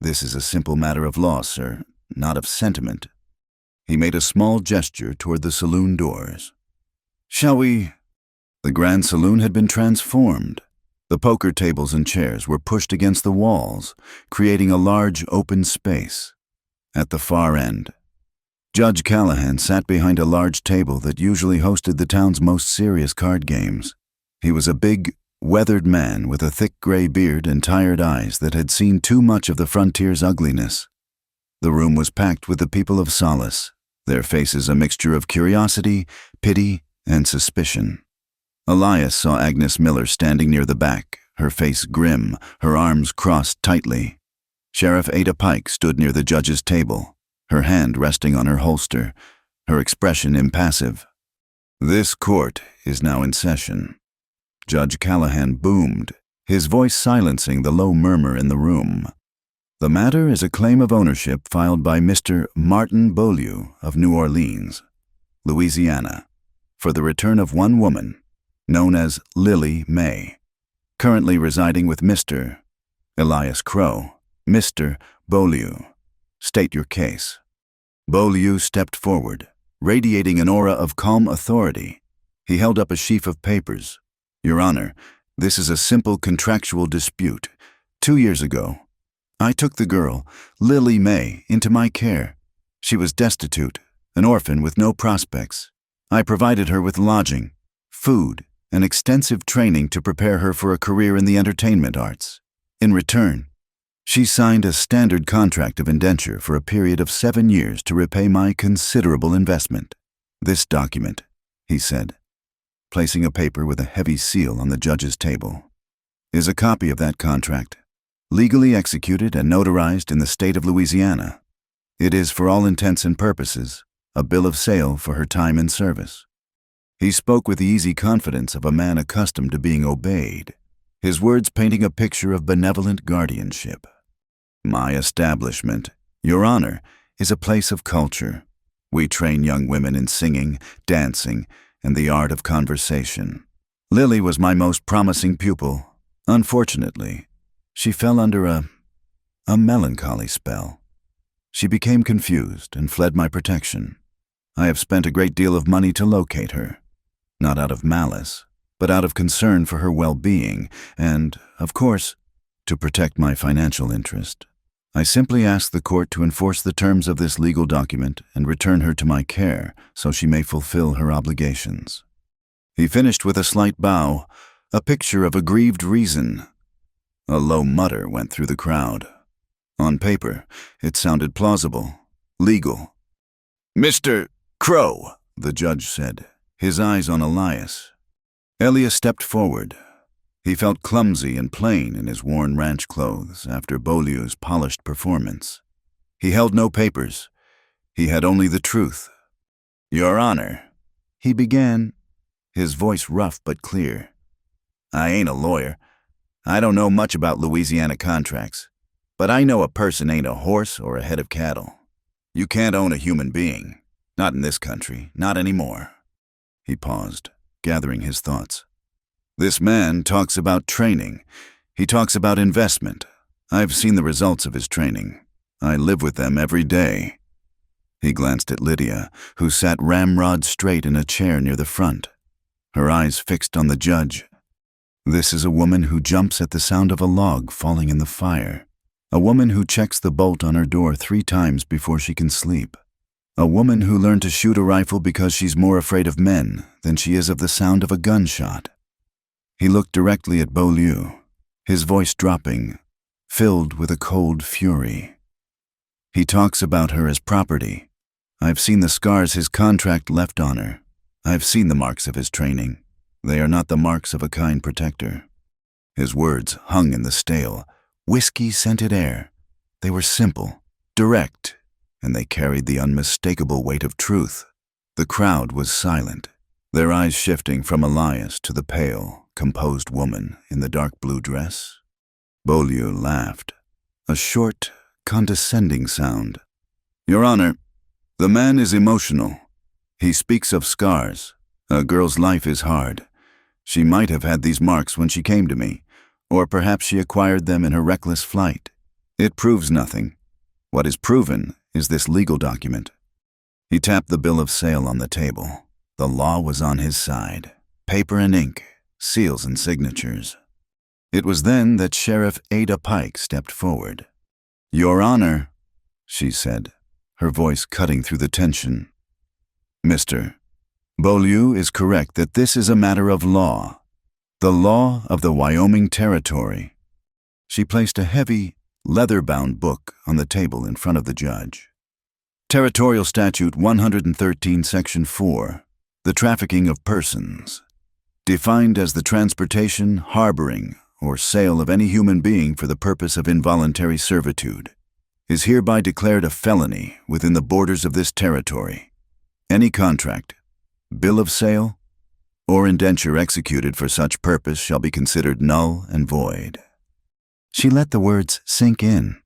This is a simple matter of law, sir, not of sentiment." He made a small gesture toward the saloon doors. "Shall we?" The grand saloon had been transformed. The poker tables and chairs were pushed against the walls, creating a large open space. At the far end, Judge Callahan sat behind a large table that usually hosted the town's most serious card games. He was a big, weathered man with a thick gray beard and tired eyes that had seen too much of the frontier's ugliness. The room was packed with the people of Solace, their faces a mixture of curiosity, pity, and suspicion. Elias saw Agnes Miller standing near the back, her face grim, her arms crossed tightly. Sheriff Ada Pike stood near the judge's table, her hand resting on her holster, her expression impassive. "This court is now in session." Judge Callahan boomed, his voice silencing the low murmur in the room. "The matter is a claim of ownership filed by Mr. Martin Beaulieu of New Orleans, Louisiana, for the return of one woman, known as Lily May, currently residing with Mr. Elias Crow. Mr. Beaulieu, state your case." Beaulieu stepped forward, radiating an aura of calm authority. He held up a sheaf of papers. "Your Honor, this is a simple contractual dispute. 2 years ago, I took the girl, Lily May, into my care. She was destitute, an orphan with no prospects. I provided her with lodging, food, and extensive training to prepare her for a career in the entertainment arts. In return, she signed a standard contract of indenture for a period of 7 years to repay my considerable investment. This document," he said, placing a paper with a heavy seal on the judge's table, "is a copy of that contract, legally executed and notarized in the state of Louisiana. It is, for all intents and purposes, a bill of sale for her time in service." He spoke with the easy confidence of a man accustomed to being obeyed, his words painting a picture of benevolent guardianship. My establishment, Your Honor, is a place of culture. We train young women in singing, dancing, and the art of conversation. Lily was my most promising pupil. Unfortunately, she fell under a melancholy spell. She became confused and fled my protection. I have spent a great deal of money to locate her, not out of malice, but out of concern for her well-being and, of course, to protect my financial interest. I simply ask the court to enforce the terms of this legal document and return her to my care so she may fulfill her obligations. He finished with a slight bow, a picture of aggrieved reason. A low mutter went through the crowd. On paper, it sounded plausible, legal. "Mr. Crow," the judge said, his eyes on Elias. Elias stepped forward. He felt clumsy and plain in his worn ranch clothes after Beaulieu's polished performance. He held no papers. He had only the truth. "Your Honor," he began, his voice rough but clear. "I ain't a lawyer. I don't know much about Louisiana contracts, but I know a person ain't a horse or a head of cattle. You can't own a human being. Not in this country, not anymore." He paused, gathering his thoughts. "This man talks about training. He talks about investment. I've seen the results of his training. I live with them every day." He glanced at Lydia, who sat ramrod straight in a chair near the front, her eyes fixed on the judge. This is a woman who jumps at the sound of a log falling in the fire. A woman who checks the bolt on her door 3 times before she can sleep. A woman who learned to shoot a rifle because she's more afraid of men than she is of the sound of a gunshot. He looked directly at Beaulieu, his voice dropping, filled with a cold fury. He talks about her as property. I've seen the scars his contract left on her. I've seen the marks of his training. They are not the marks of a kind protector. His words hung in the stale, whiskey-scented air. They were simple, direct, and they carried the unmistakable weight of truth. The crowd was silent, their eyes shifting from Elias to the pale, composed woman in the dark blue dress. Beaulieu laughed, a short, condescending sound. "Your Honor, the man is emotional. He speaks of scars. A girl's life is hard. She might have had these marks when she came to me, or perhaps she acquired them in her reckless flight. It proves nothing. What is proven is this legal document." He tapped the bill of sale on the table. The law was on his side. Paper and ink, seals and signatures. It was then that Sheriff Ada Pike stepped forward. "Your Honor," she said, her voice cutting through the tension. "Mr. Beaulieu is correct that this is a matter of law, the law of the Wyoming Territory." She placed a heavy, leather-bound book on the table in front of the judge. Territorial Statute 113, Section 4, the trafficking of persons, defined as the transportation, harboring, or sale of any human being for the purpose of involuntary servitude, is hereby declared a felony within the borders of this territory. Any contract, bill of sale, or indenture executed for such purpose shall be considered null and void. She let the words sink in.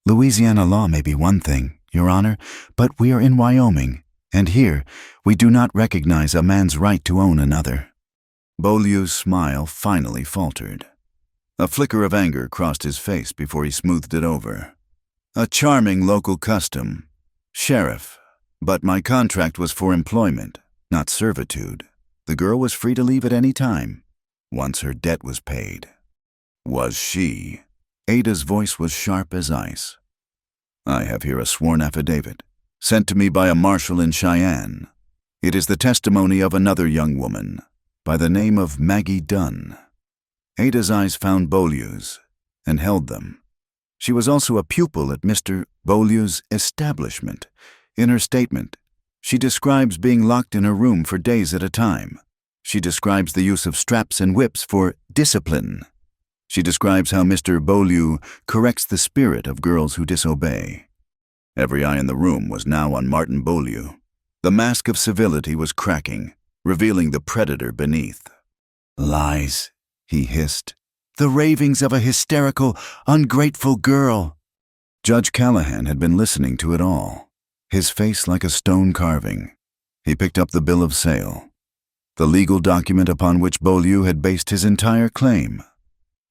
"Louisiana law may be one thing, Your Honor, but we are in Wyoming, and here we do not recognize a man's right to own another." Beaulieu's smile finally faltered. A flicker of anger crossed his face before he smoothed it over. "A charming local custom, Sheriff, but my contract was for employment, not servitude. The girl was free to leave at any time, once her debt was paid." "Was she?" Ada's voice was sharp as ice. "I have here a sworn affidavit, sent to me by a marshal in Cheyenne. It is the testimony of another young woman, by the name of Maggie Dunn." Ada's eyes found Beaulieu's, and held them. She was also a pupil at Mr. Beaulieu's establishment. In her statement, she describes being locked in her room for days at a time. She describes the use of straps and whips for discipline. She describes how Mr. Beaulieu corrects the spirit of girls who disobey. Every eye in the room was now on Martin Beaulieu. The mask of civility was cracking, revealing the predator beneath. "Lies," he hissed. "The ravings of a hysterical, ungrateful girl." Judge Callahan had been listening to it all, his face like a stone carving. He picked up the bill of sale, the legal document upon which Beaulieu had based his entire claim.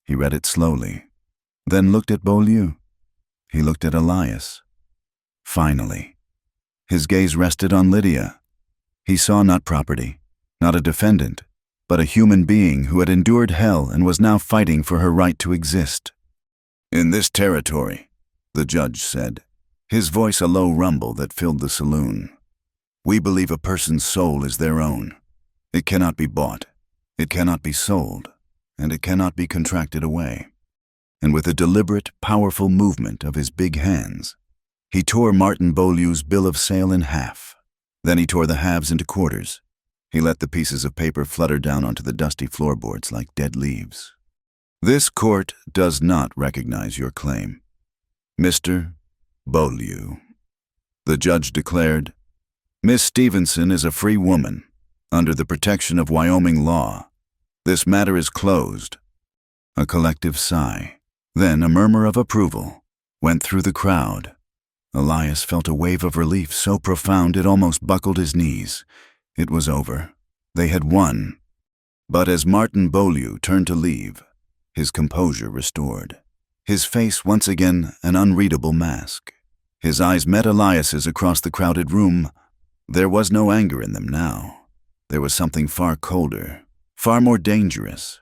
He read it slowly, then looked at Beaulieu. He looked at Elias. Finally, his gaze rested on Lydia. He saw not property, not a defendant, but a human being who had endured hell and was now fighting for her right to exist. "In this territory," the judge said, his voice a low rumble that filled the saloon, "we believe a person's soul is their own. It cannot be bought, it cannot be sold, and it cannot be contracted away." And with a deliberate, powerful movement of his big hands, he tore Martin Beaulieu's bill of sale in half. Then he tore the halves into quarters. He let the pieces of paper flutter down onto the dusty floorboards like dead leaves. "This court does not recognize your claim, Mr. Beaulieu," the judge declared. "Miss Stevenson is a free woman, under the protection of Wyoming law. This matter is closed." A collective sigh, then a murmur of approval, went through the crowd. Elias felt a wave of relief so profound it almost buckled his knees. It was over. They had won. But as Martin Beaulieu turned to leave, his composure restored. His face once again an unreadable mask. His eyes met Elias's across the crowded room. There was no anger in them now. There was something far colder, far more dangerous.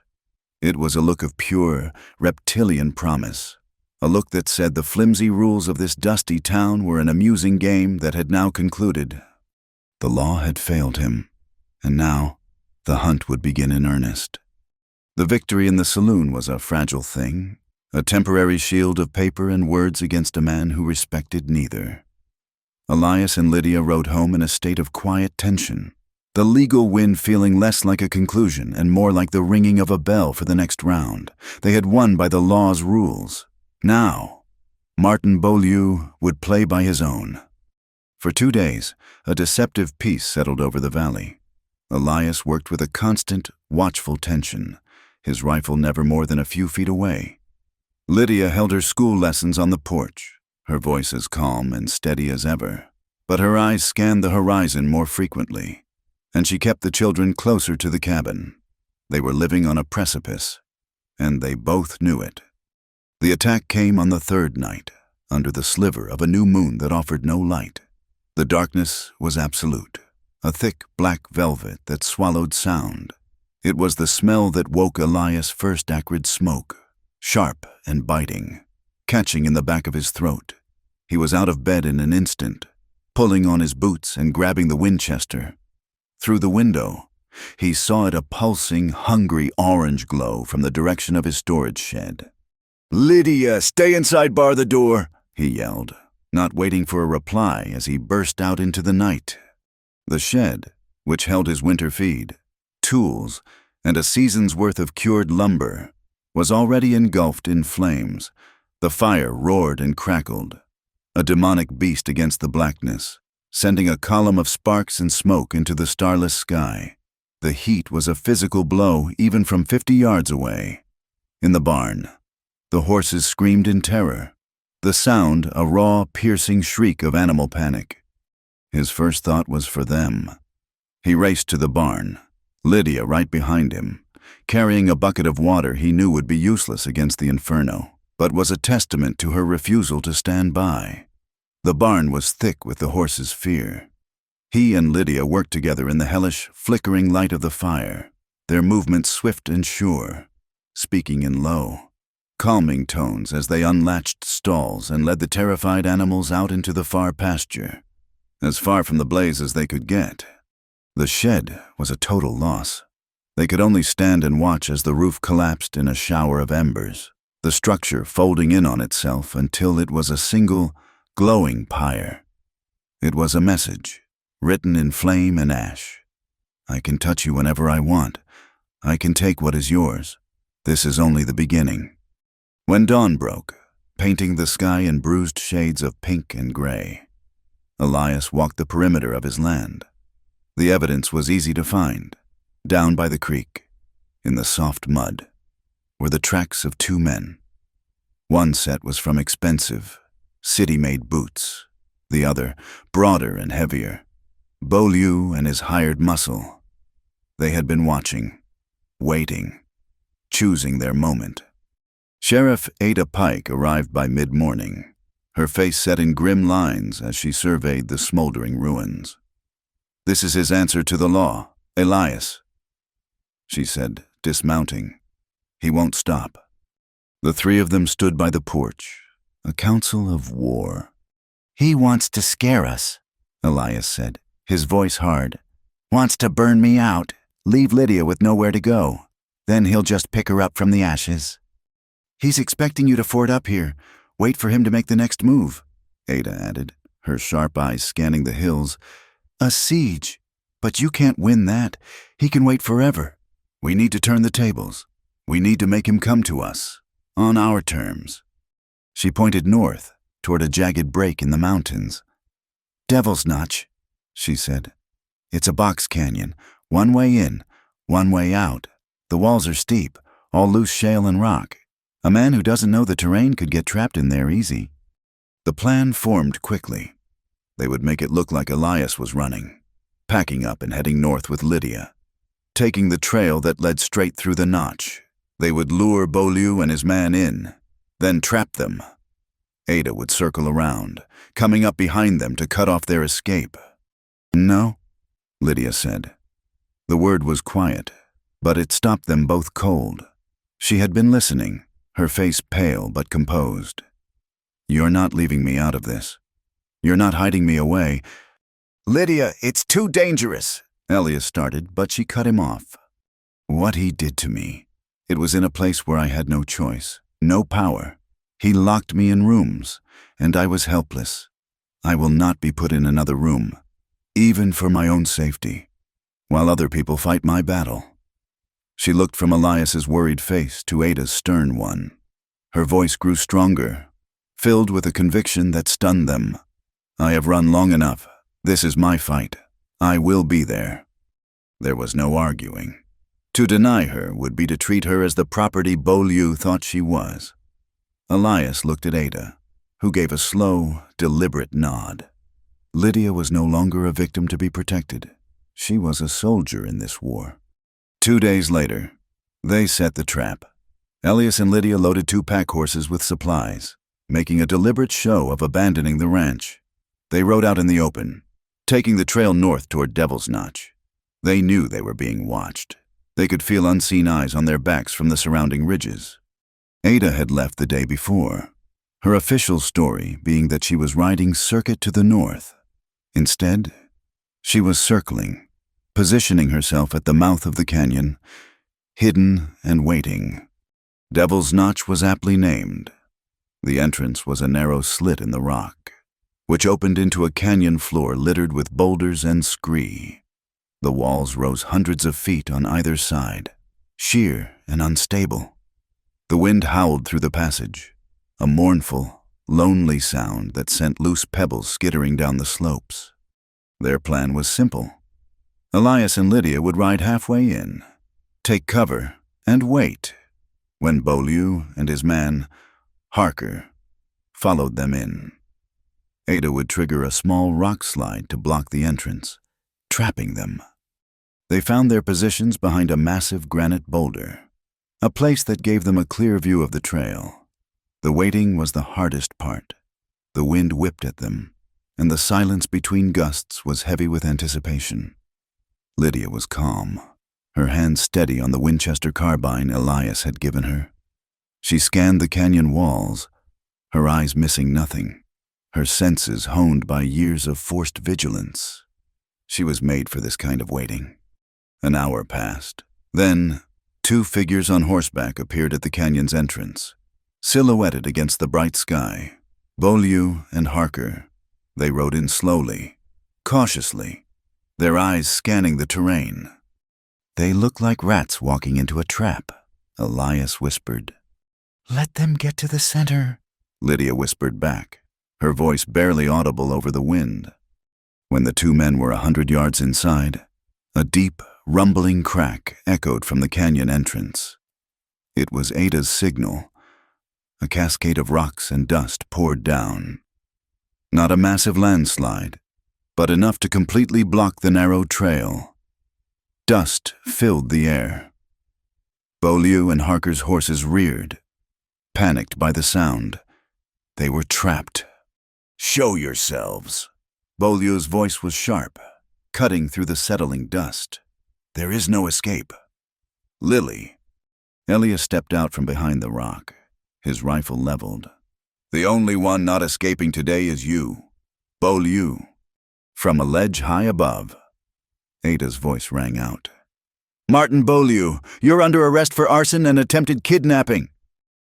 It was a look of pure, reptilian promise, a look that said the flimsy rules of this dusty town were an amusing game that had now concluded. The law had failed him, and now the hunt would begin in earnest. The victory in the saloon was a fragile thing, a temporary shield of paper and words against a man who respected neither. Elias and Lydia rode home in a state of quiet tension, the legal win feeling less like a conclusion and more like the ringing of a bell for the next round. They had won by the law's rules. Now, Martin Beaulieu would play by his own. For 2 days, a deceptive peace settled over the valley. Elias worked with a constant, watchful tension, his rifle never more than a few feet away. Lydia held her school lessons on the porch, her voice as calm and steady as ever, but her eyes scanned the horizon more frequently, and she kept the children closer to the cabin. They were living on a precipice, and they both knew it. The attack came on the 3rd night, under the sliver of a new moon that offered no light. The darkness was absolute, a thick black velvet that swallowed sound. It was the smell that woke Elias' first acrid smoke, sharp and biting, catching in the back of his throat. He was out of bed in an instant, pulling on his boots and grabbing the Winchester. Through the window, he saw it a pulsing, hungry orange glow from the direction of his storage shed. "Lydia, stay inside, bar the door," he yelled, not waiting for a reply as he burst out into the night. The shed, which held his winter feed, tools, and a season's worth of cured lumber, was already engulfed in flames. The fire roared and crackled, a demonic beast against the blackness, sending a column of sparks and smoke into the starless sky. The heat was a physical blow even from 50 yards away. In the barn, the horses screamed in terror, the sound a raw, piercing shriek of animal panic. His first thought was for them. He raced to the barn, Lydia right behind him, carrying a bucket of water he knew would be useless against the inferno, but was a testament to her refusal to stand by. The barn was thick with the horses' fear. He and Lydia worked together in the hellish, flickering light of the fire, their movements swift and sure, speaking in low, calming tones as they unlatched stalls and led the terrified animals out into the far pasture, as far from the blaze as they could get. The shed was a total loss. They could only stand and watch as the roof collapsed in a shower of embers, the structure folding in on itself until it was a single, glowing pyre. It was a message, written in flame and ash. "I can touch you whenever I want. I can take what is yours. This is only the beginning." When dawn broke, painting the sky in bruised shades of pink and gray, Elias walked the perimeter of his land. The evidence was easy to find. Down by the creek, in the soft mud, were the tracks of two men. One set was from expensive, city-made boots. The other, broader and heavier. Beaulieu and his hired muscle. They had been watching, waiting, choosing their moment. Sheriff Ada Pike arrived by mid-morning, her face set in grim lines as she surveyed the smoldering ruins. "This is his answer to the law, Elias," she said, dismounting. "He won't stop." The three of them stood by the porch, a council of war. "He wants to scare us," Elias said, his voice hard. "Wants to burn me out, leave Lydia with nowhere to go. Then he'll just pick her up from the ashes." "He's expecting you to ford up here. Wait for him to make the next move," Ada added, her sharp eyes scanning the hills. "A siege. But you can't win that. He can wait forever." "We need to turn the tables. We need to make him come to us, on our terms." She pointed north, toward a jagged break in the mountains. "Devil's Notch," she said. "It's a box canyon, one way in, one way out. The walls are steep, all loose shale and rock. A man who doesn't know the terrain could get trapped in there easy." The plan formed quickly. They would make it look like Elias was running, packing up and heading north with Lydia. Taking the trail that led straight through the notch, they would lure Beaulieu and his man in, then trap them. Ada would circle around, coming up behind them to cut off their escape. "No," Lydia said. The word was quiet, but it stopped them both cold. She had been listening, her face pale but composed. "You're not leaving me out of this. You're not hiding me away." "Lydia, it's too dangerous," Elias started, but she cut him off. "What he did to me. It was in a place where I had no choice, no power. He locked me in rooms, and I was helpless. I will not be put in another room, even for my own safety, while other people fight my battle." She looked from Elias's worried face to Ada's stern one. Her voice grew stronger, filled with a conviction that stunned them. "I have run long enough. This is my fight. I will be there." There was no arguing. To deny her would be to treat her as the property Beaulieu thought she was. Elias looked at Ada, who gave a slow, deliberate nod. Lydia was no longer a victim to be protected. She was a soldier in this war. 2 days later, they set the trap. Elias and Lydia loaded 2 pack horses with supplies, making a deliberate show of abandoning the ranch. They rode out in the open, taking the trail north toward Devil's Notch. They knew they were being watched. They could feel unseen eyes on their backs from the surrounding ridges. Ada had left the day before, her official story being that she was riding circuit to the north. Instead, she was circling, positioning herself at the mouth of the canyon, hidden and waiting. Devil's Notch was aptly named. The entrance was a narrow slit in the rock, which opened into a canyon floor littered with boulders and scree. The walls rose hundreds of feet on either side, sheer and unstable. The wind howled through the passage, a mournful, lonely sound that sent loose pebbles skittering down the slopes. Their plan was simple. Elias and Lydia would ride halfway in, take cover, and wait, when Beaulieu and his man, Harker, followed them in. Ada would trigger a small rock slide to block the entrance, trapping them. They found their positions behind a massive granite boulder, a place that gave them a clear view of the trail. The waiting was the hardest part. The wind whipped at them, and the silence between gusts was heavy with anticipation. Lydia was calm, her hand steady on the Winchester carbine Elias had given her. She scanned the canyon walls, her eyes missing nothing, her senses honed by years of forced vigilance. She was made for this kind of waiting. An hour passed. Then, 2 figures on horseback appeared at the canyon's entrance, silhouetted against the bright sky. Beaulieu and Harker. They rode in slowly, cautiously, their eyes scanning the terrain. "They look like rats walking into a trap," Elias whispered. "Let them get to the center," Lydia whispered back, her voice barely audible over the wind. When the two men were 100 yards inside, a deep, rumbling crack echoed from the canyon entrance. It was Ada's signal. A cascade of rocks and dust poured down. Not a massive landslide, but enough to completely block the narrow trail. Dust filled the air. Beaulieu and Harker's horses reared, panicked by the sound. They were trapped. "Show yourselves." Beaulieu's voice was sharp, cutting through the settling dust. "There is no escape." "Lily." Elias stepped out from behind the rock, his rifle leveled. "The only one not escaping today is you, Beaulieu." From a ledge high above, Ada's voice rang out. "Martin Beaulieu, you're under arrest for arson and attempted kidnapping."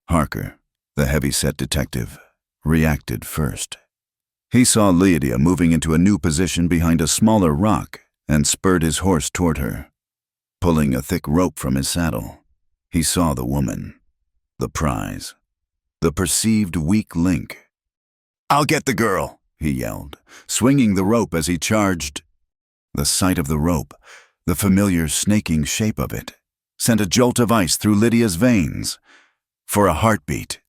Harker, the heavy-set detective, reacted first. He saw Lydia moving into a new position behind a smaller rock and spurred his horse toward her. Pulling a thick rope from his saddle, he saw the woman, the prize, the perceived weak link. "I'll get the girl," he yelled, swinging the rope as he charged. The sight of the rope, the familiar snaking shape of it, sent a jolt of ice through Lydia's veins. For a heartbeat,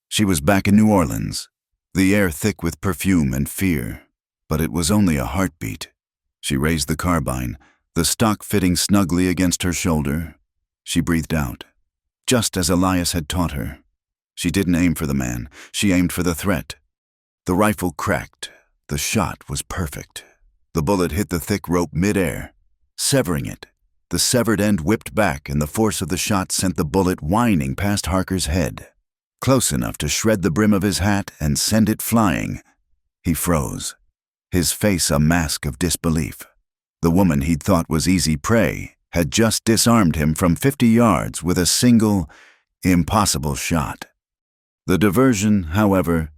she was back in New Orleans, the air thick with perfume and fear. But it was only a heartbeat. She raised the carbine, the stock fitting snugly against her shoulder. She breathed out, just as Elias had taught her. She didn't aim for the man, she aimed for the threat. The rifle cracked. The shot was perfect. The bullet hit the thick rope mid-air, severing it. The severed end whipped back, and the force of the shot sent the bullet whining past Harker's head, close enough to shred the brim of his hat and send it flying. He froze, his face a mask of disbelief. The woman he'd thought was easy prey had just disarmed him from 50 yards with a single, impossible shot. The diversion, however,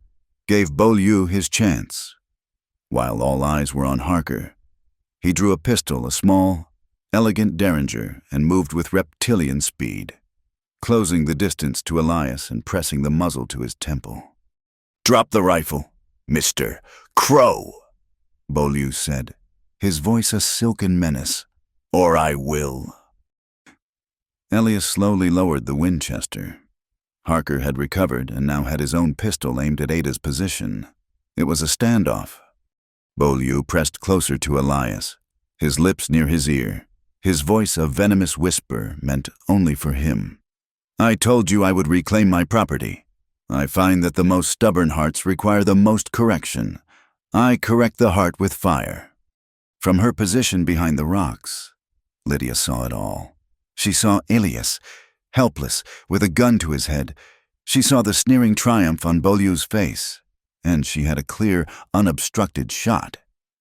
gave Beaulieu his chance. While all eyes were on Harker, he drew a pistol, a small, elegant Derringer, and moved with reptilian speed, closing the distance to Elias and pressing the muzzle to his temple. "Drop the rifle, Mr. Crow," Beaulieu said, his voice a silken menace, "or I will." Elias slowly lowered the Winchester. Harker had recovered and now had his own pistol aimed at Ada's position. It was a standoff. Beaulieu pressed closer to Elias, his lips near his ear, his voice a venomous whisper meant only for him. "I told you I would reclaim my property. I find that the most stubborn hearts require the most correction. I correct the heart with fire." From her position behind the rocks, Lydia saw it all. She saw Elias, helpless, with a gun to his head. She saw the sneering triumph on Beaulieu's face, and she had a clear, unobstructed shot.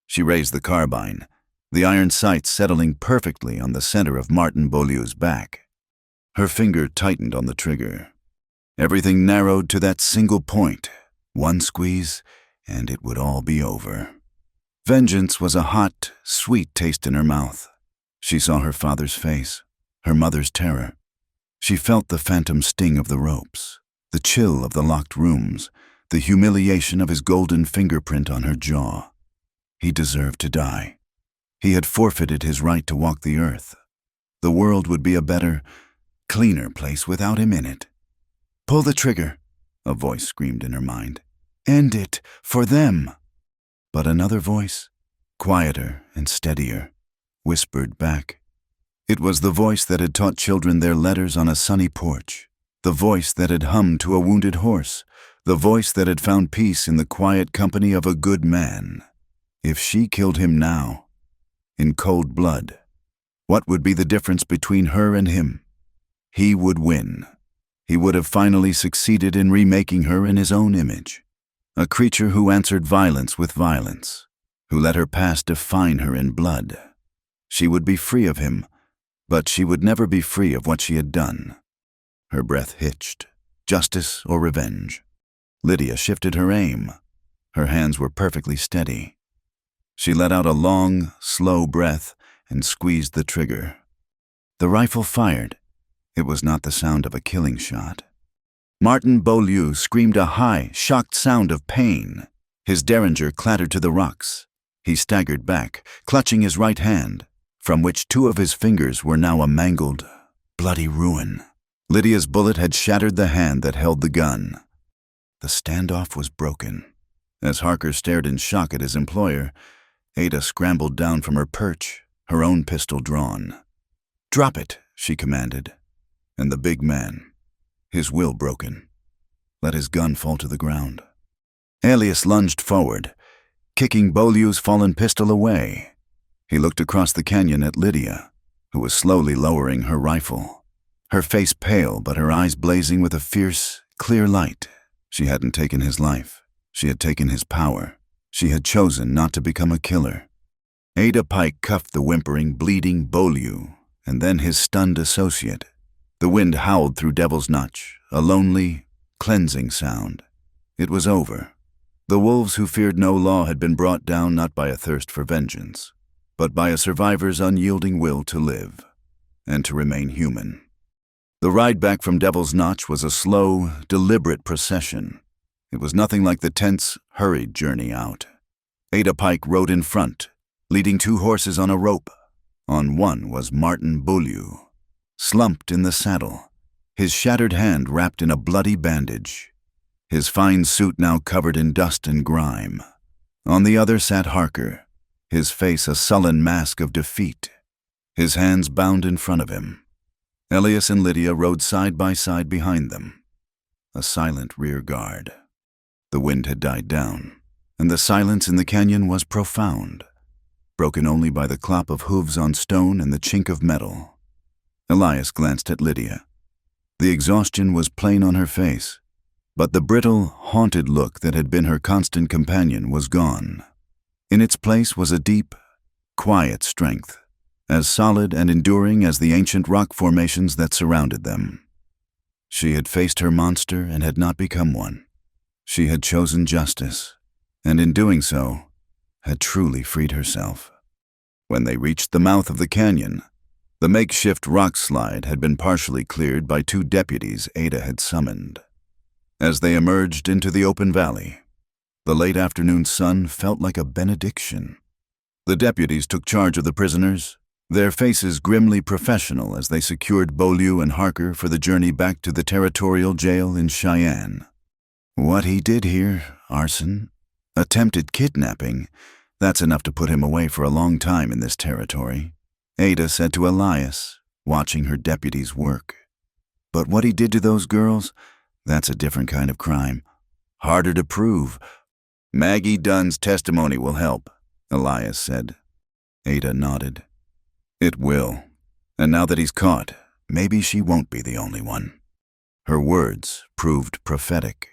She raised the carbine, the iron sights settling perfectly on the center of Martin Beaulieu's back. Her finger tightened on the trigger. Everything narrowed to that single point. One squeeze, and it would all be over. Vengeance was a hot, sweet taste in her mouth. She saw her father's face, her mother's terror. She felt the phantom sting of the ropes, the chill of the locked rooms, the humiliation of his golden fingerprint on her jaw. He deserved to die. He had forfeited his right to walk the earth. The world would be a better, cleaner place without him in it. "Pull the trigger," a voice screamed in her mind. "End it, for them." But another voice, quieter and steadier, whispered back. It was the voice that had taught children their letters on a sunny porch, the voice that had hummed to a wounded horse, the voice that had found peace in the quiet company of a good man. If she killed him now, in cold blood, what would be the difference between her and him? He would win. He would have finally succeeded in remaking her in his own image. A creature who answered violence with violence, who let her past define her in blood. She would be free of him, but she would never be free of what she had done. Her breath hitched. Justice or revenge? Lydia shifted her aim. Her hands were perfectly steady. She let out a long, slow breath and squeezed the trigger. The rifle fired. It was not the sound of a killing shot. Martin Beaulieu screamed a high, shocked sound of pain. His Derringer clattered to the rocks. He staggered back, clutching his right hand, from which two of his fingers were now a mangled, bloody ruin. Lydia's bullet had shattered the hand that held the gun. The standoff was broken. As Harker stared in shock at his employer, Ada scrambled down from her perch, her own pistol drawn. "Drop it," she commanded, and the big man, his will broken, let his gun fall to the ground. Alias lunged forward, kicking Beaulieu's fallen pistol away. He looked across the canyon at Lydia, who was slowly lowering her rifle, her face pale but her eyes blazing with a fierce, clear light. She hadn't taken his life. She had taken his power. She had chosen not to become a killer. Ada Pike cuffed the whimpering, bleeding Beaulieu, and then his stunned associate. The wind howled through Devil's Notch, a lonely, cleansing sound. It was over. The wolves who feared no law had been brought down not by a thirst for vengeance, but by a survivor's unyielding will to live, and to remain human. The ride back from Devil's Notch was a slow, deliberate procession. It was nothing like the tense, hurried journey out. Ada Pike rode in front, leading two horses on a rope. On one was Martin Beaulieu, slumped in the saddle, his shattered hand wrapped in a bloody bandage, his fine suit now covered in dust and grime. On the other sat Harker, his face a sullen mask of defeat, his hands bound in front of him. Elias and Lydia rode side by side behind them, a silent rear guard. The wind had died down, and the silence in the canyon was profound, broken only by the clop of hooves on stone and the chink of metal. Elias glanced at Lydia. The exhaustion was plain on her face, but the brittle, haunted look that had been her constant companion was gone. In its place was a deep, quiet strength, as solid and enduring as the ancient rock formations that surrounded them. She had faced her monster and had not become one. She had chosen justice, and in doing so, had truly freed herself. When they reached the mouth of the canyon, the makeshift rock slide had been partially cleared by two deputies Ada had summoned. As they emerged into the open valley, the late afternoon sun felt like a benediction. The deputies took charge of the prisoners, their faces grimly professional as they secured Beaulieu and Harker for the journey back to the territorial jail in Cheyenne. What he did here, arson, attempted kidnapping, that's enough to put him away for a long time in this territory, Ada said to Elias, watching her deputies work. But what he did to those girls, that's a different kind of crime. Harder to prove. Maggie Dunn's testimony will help, Elias said. Ada nodded. It will. And now that he's caught, maybe she won't be the only one. Her words proved prophetic.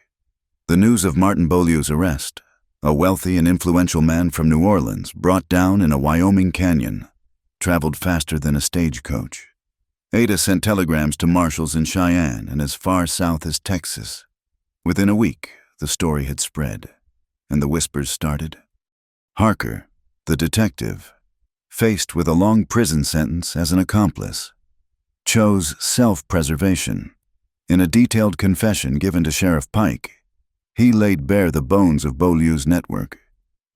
The news of Martin Beaulieu's arrest, a wealthy and influential man from New Orleans brought down in a Wyoming canyon, traveled faster than a stagecoach. Ada sent telegrams to marshals in Cheyenne and as far south as Texas. Within a week, the story had spread, and the whispers started. Harker, the detective, faced with a long prison sentence as an accomplice, chose self-preservation. In a detailed confession given to Sheriff Pike, he laid bare the bones of Beaulieu's network.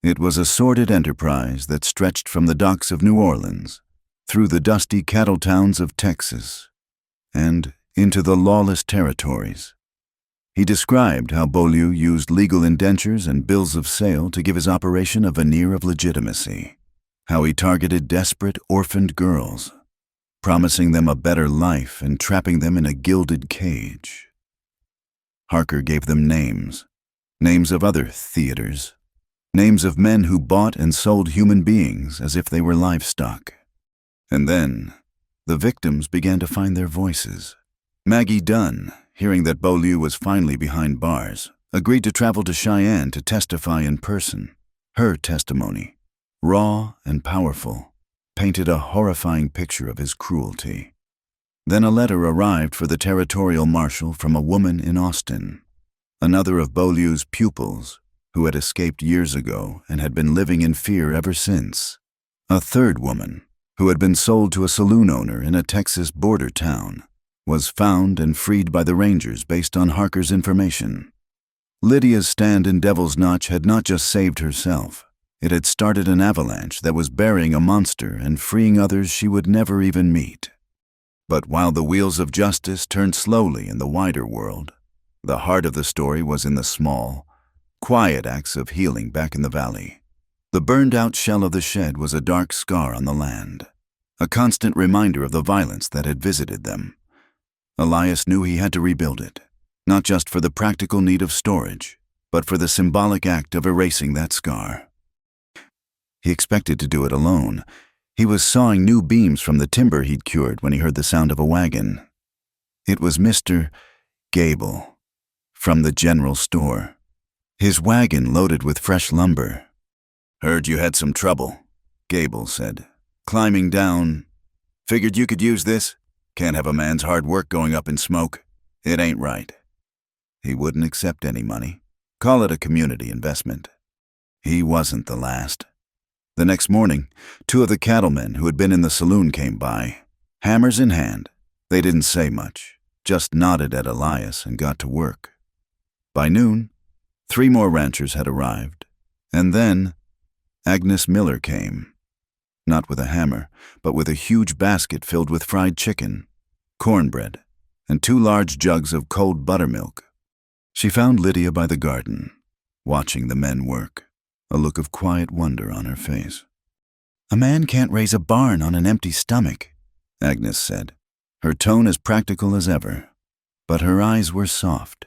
It was a sordid enterprise that stretched from the docks of New Orleans, through the dusty cattle towns of Texas, and into the lawless territories. He described how Beaulieu used legal indentures and bills of sale to give his operation a veneer of legitimacy, how he targeted desperate orphaned girls, promising them a better life and trapping them in a gilded cage. Harker gave them names of other theaters, names of men who bought and sold human beings as if they were livestock. And then, the victims began to find their voices. Maggie Dunn, hearing that Beaulieu was finally behind bars, agreed to travel to Cheyenne to testify in person. Her testimony, raw and powerful, painted a horrifying picture of his cruelty. Then a letter arrived for the territorial marshal from a woman in Austin, another of Beaulieu's pupils, who had escaped years ago and had been living in fear ever since. A third woman, who had been sold to a saloon owner in a Texas border town, was found and freed by the Rangers based on Harker's information. Lydia's stand in Devil's Notch had not just saved herself, It had started an avalanche that was burying a monster and freeing others she would never even meet. But while the wheels of justice turned slowly in the wider world, the heart of the story was in the small, quiet acts of healing back in the valley. The burned-out shell of the shed was a dark scar on the land, a constant reminder of the violence that had visited them. Elias knew he had to rebuild it, not just for the practical need of storage, but for the symbolic act of erasing that scar. He expected to do it alone. He was sawing new beams from the timber he'd cured when he heard the sound of a wagon. It was Mr. Gable, from the general store. His wagon loaded with fresh lumber. "Heard you had some trouble," Gable said, climbing down. "Figured you could use this. Can't have a man's hard work going up in smoke. It ain't right." He wouldn't accept any money. Call it a community investment. He wasn't the last. The next morning, 2 of the cattlemen who had been in the saloon came by, hammers in hand. They didn't say much, just nodded at Elias and got to work. By noon, 3 more ranchers had arrived, and then Agnes Miller came. Not with a hammer, but with a huge basket filled with fried chicken, cornbread, and 2 large jugs of cold buttermilk. She found Lydia by the garden, watching the men work, a look of quiet wonder on her face. "A man can't raise a barn on an empty stomach," Agnes said, her tone as practical as ever, but her eyes were soft.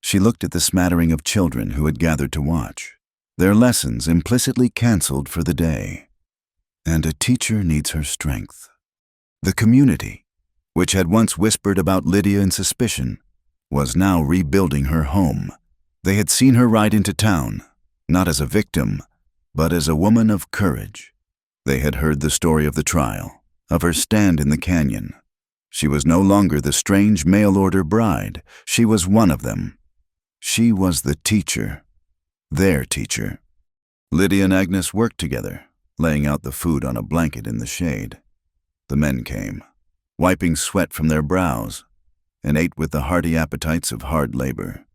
She looked at the smattering of children who had gathered to watch, their lessons implicitly canceled for the day. And a teacher needs her strength. The community, which had once whispered about Lydia in suspicion, was now rebuilding her home. They had seen her ride into town, not as a victim, but as a woman of courage. They had heard the story of the trial, of her stand in the canyon. She was no longer the strange mail-order bride. She was one of them. She was the teacher, their teacher. Lydia and Agnes worked together, laying out the food on a blanket in the shade. The men came, wiping sweat from their brows, and ate with the hearty appetites of hard labor.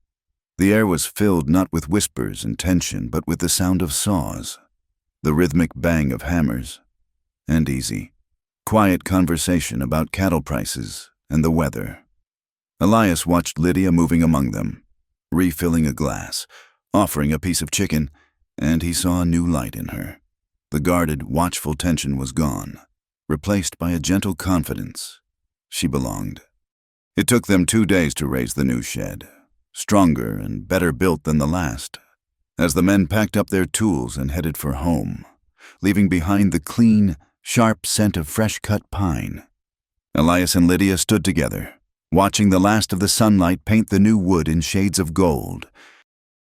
The air was filled not with whispers and tension, but with the sound of saws, the rhythmic bang of hammers, and easy, quiet conversation about cattle prices and the weather. Elias watched Lydia moving among them, refilling a glass, offering a piece of chicken, and he saw a new light in her. The guarded, watchful tension was gone, replaced by a gentle confidence. She belonged. It took them 2 days to raise the new shed, stronger and better built than the last, as the men packed up their tools and headed for home, leaving behind the clean, sharp scent of fresh-cut pine. Elias and Lydia stood together, watching the last of the sunlight paint the new wood in shades of gold.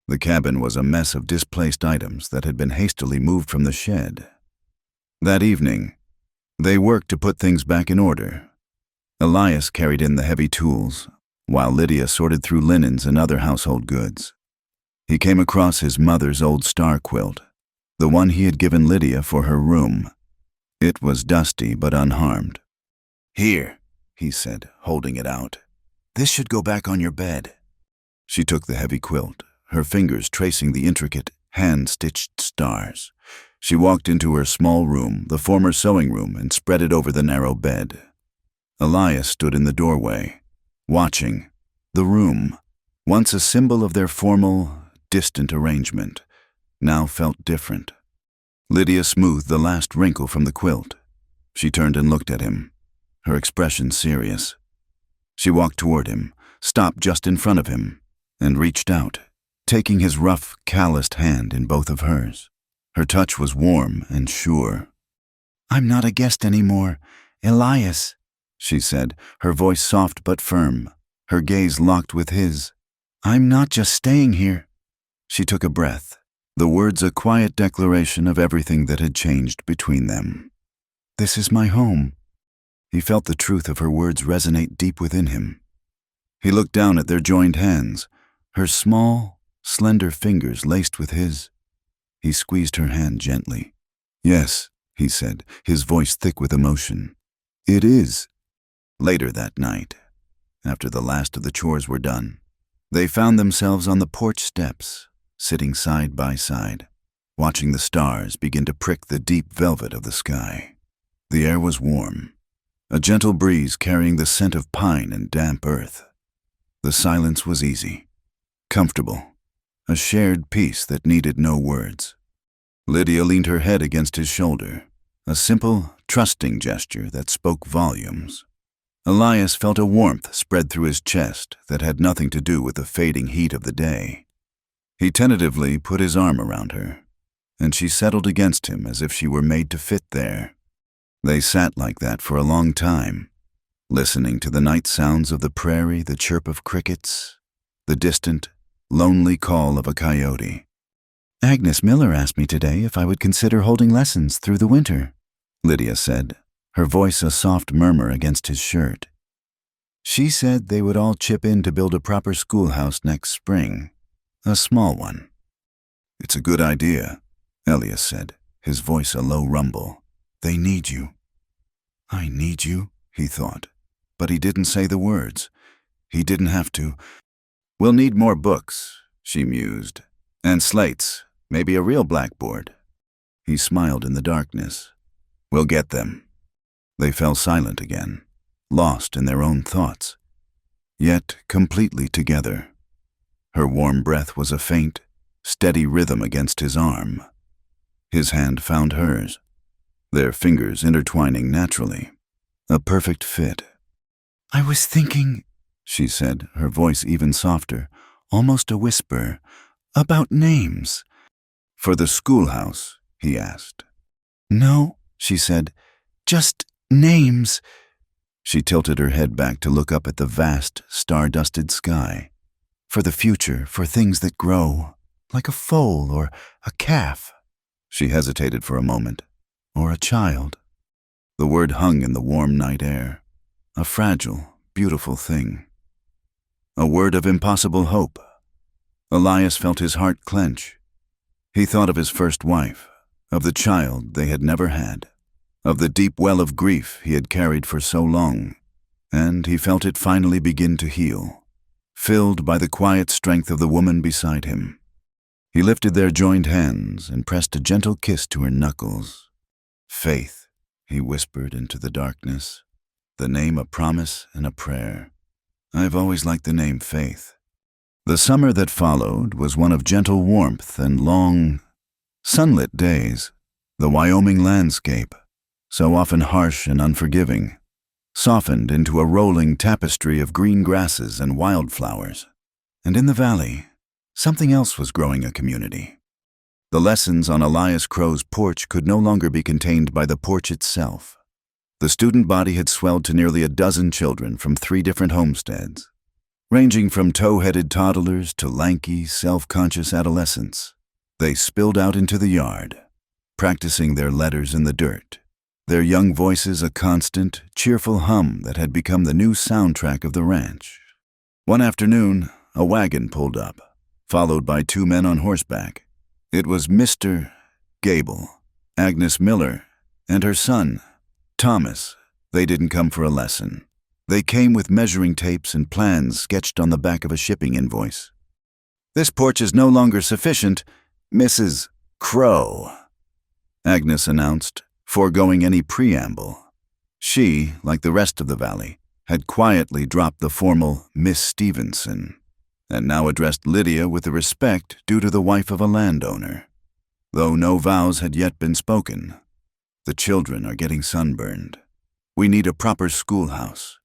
The cabin was a mess of displaced items that had been hastily moved from the shed. That evening, they worked to put things back in order. Elias carried in the heavy tools, while Lydia sorted through linens and other household goods. He came across his mother's old star quilt, the one he had given Lydia for her room. It was dusty but unharmed. "Here," he said, holding it out. "This should go back on your bed." She took the heavy quilt, her fingers tracing the intricate, hand-stitched stars. She walked into her small room, the former sewing room, and spread it over the narrow bed. Elias stood in the doorway, watching. The room, once a symbol of their formal, distant arrangement, now felt different. Lydia smoothed the last wrinkle from the quilt. She turned and looked at him, her expression serious. She walked toward him, stopped just in front of him, and reached out, taking his rough, calloused hand in both of hers. Her touch was warm and sure. "I'm not a guest anymore, Elias," she said, her voice soft but firm, her gaze locked with his. "I'm not just staying here." She took a breath, the words a quiet declaration of everything that had changed between them. "This is my home." He felt the truth of her words resonate deep within him. He looked down at their joined hands, her small, slender fingers laced with his. He squeezed her hand gently. "Yes," he said, his voice thick with emotion. "It is." Later that night, after the last of the chores were done, they found themselves on the porch steps, sitting side by side. watching the stars begin to prick the deep velvet of the sky. The air was warm, a gentle breeze carrying the scent of pine and damp earth. The silence was easy, comfortable, a shared peace that needed no words. Lydia leaned her head against his shoulder, a simple, trusting gesture that spoke volumes. Elias felt a warmth spread through his chest that had nothing to do with the fading heat of the day. He tentatively put his arm around her, and she settled against him as if she were made to fit there. They sat like that for a long time, listening to the night sounds of the prairie, the chirp of crickets, the distant, lonely call of a coyote. Agnes Miller asked me today if I would consider holding lessons through the winter, Lydia said, her voice a soft murmur against his shirt. She said they would all chip in to build a proper schoolhouse next spring, a small one. It's a good idea, Elias said, his voice a low rumble. They need you. I need you, he thought, but he didn't say the words. He didn't have to. We'll need more books, she mused, and slates, maybe a real blackboard. He smiled in the darkness. We'll get them. They fell silent again, lost in their own thoughts, yet completely together. Her warm breath was a faint, steady rhythm against his arm. His hand found hers, their fingers intertwining naturally, a perfect fit. I was thinking, she said, her voice even softer, almost a whisper, about names. For the schoolhouse, he asked. No, she said, just names. She tilted her head back to look up at the vast, star-dusted sky. For the future, for things that grow, like a foal or a calf. She hesitated for a moment. Or a child. The word hung in the warm night air, a fragile, beautiful thing. A word of impossible hope. Elias felt his heart clench. He thought of his first wife, of the child they had never had, of the deep well of grief he had carried for so long, and he felt it finally begin to heal, filled by the quiet strength of the woman beside him. He lifted their joined hands and pressed a gentle kiss to her knuckles. Faith, he whispered into the darkness, the name a promise and a prayer. I've always liked the name Faith. The summer that followed was one of gentle warmth and long, sunlit days. The Wyoming landscape, so often harsh and unforgiving, softened into a rolling tapestry of green grasses and wildflowers. And in the valley, something else was growing a community. The lessons on Elias Crow's porch could no longer be contained by the porch itself. The student body had swelled to nearly a dozen children from 3 different homesteads, ranging from tow-headed toddlers to lanky, self-conscious adolescents. They spilled out into the yard, practicing their letters in the dirt, their young voices a constant, cheerful hum that had become the new soundtrack of the ranch. One afternoon, a wagon pulled up, followed by 2 men on horseback. It was Mr. Gable, Agnes Miller, and her son, Thomas. They didn't come for a lesson. They came with measuring tapes and plans sketched on the back of a shipping invoice. This porch is no longer sufficient, Mrs. Crow, Agnes announced, foregoing any preamble. She, like the rest of the valley, had quietly dropped the formal Miss Stevenson, and now addressed Lydia with the respect due to the wife of a landowner. Though no vows had yet been spoken, the children are getting sunburned. We need a proper schoolhouse.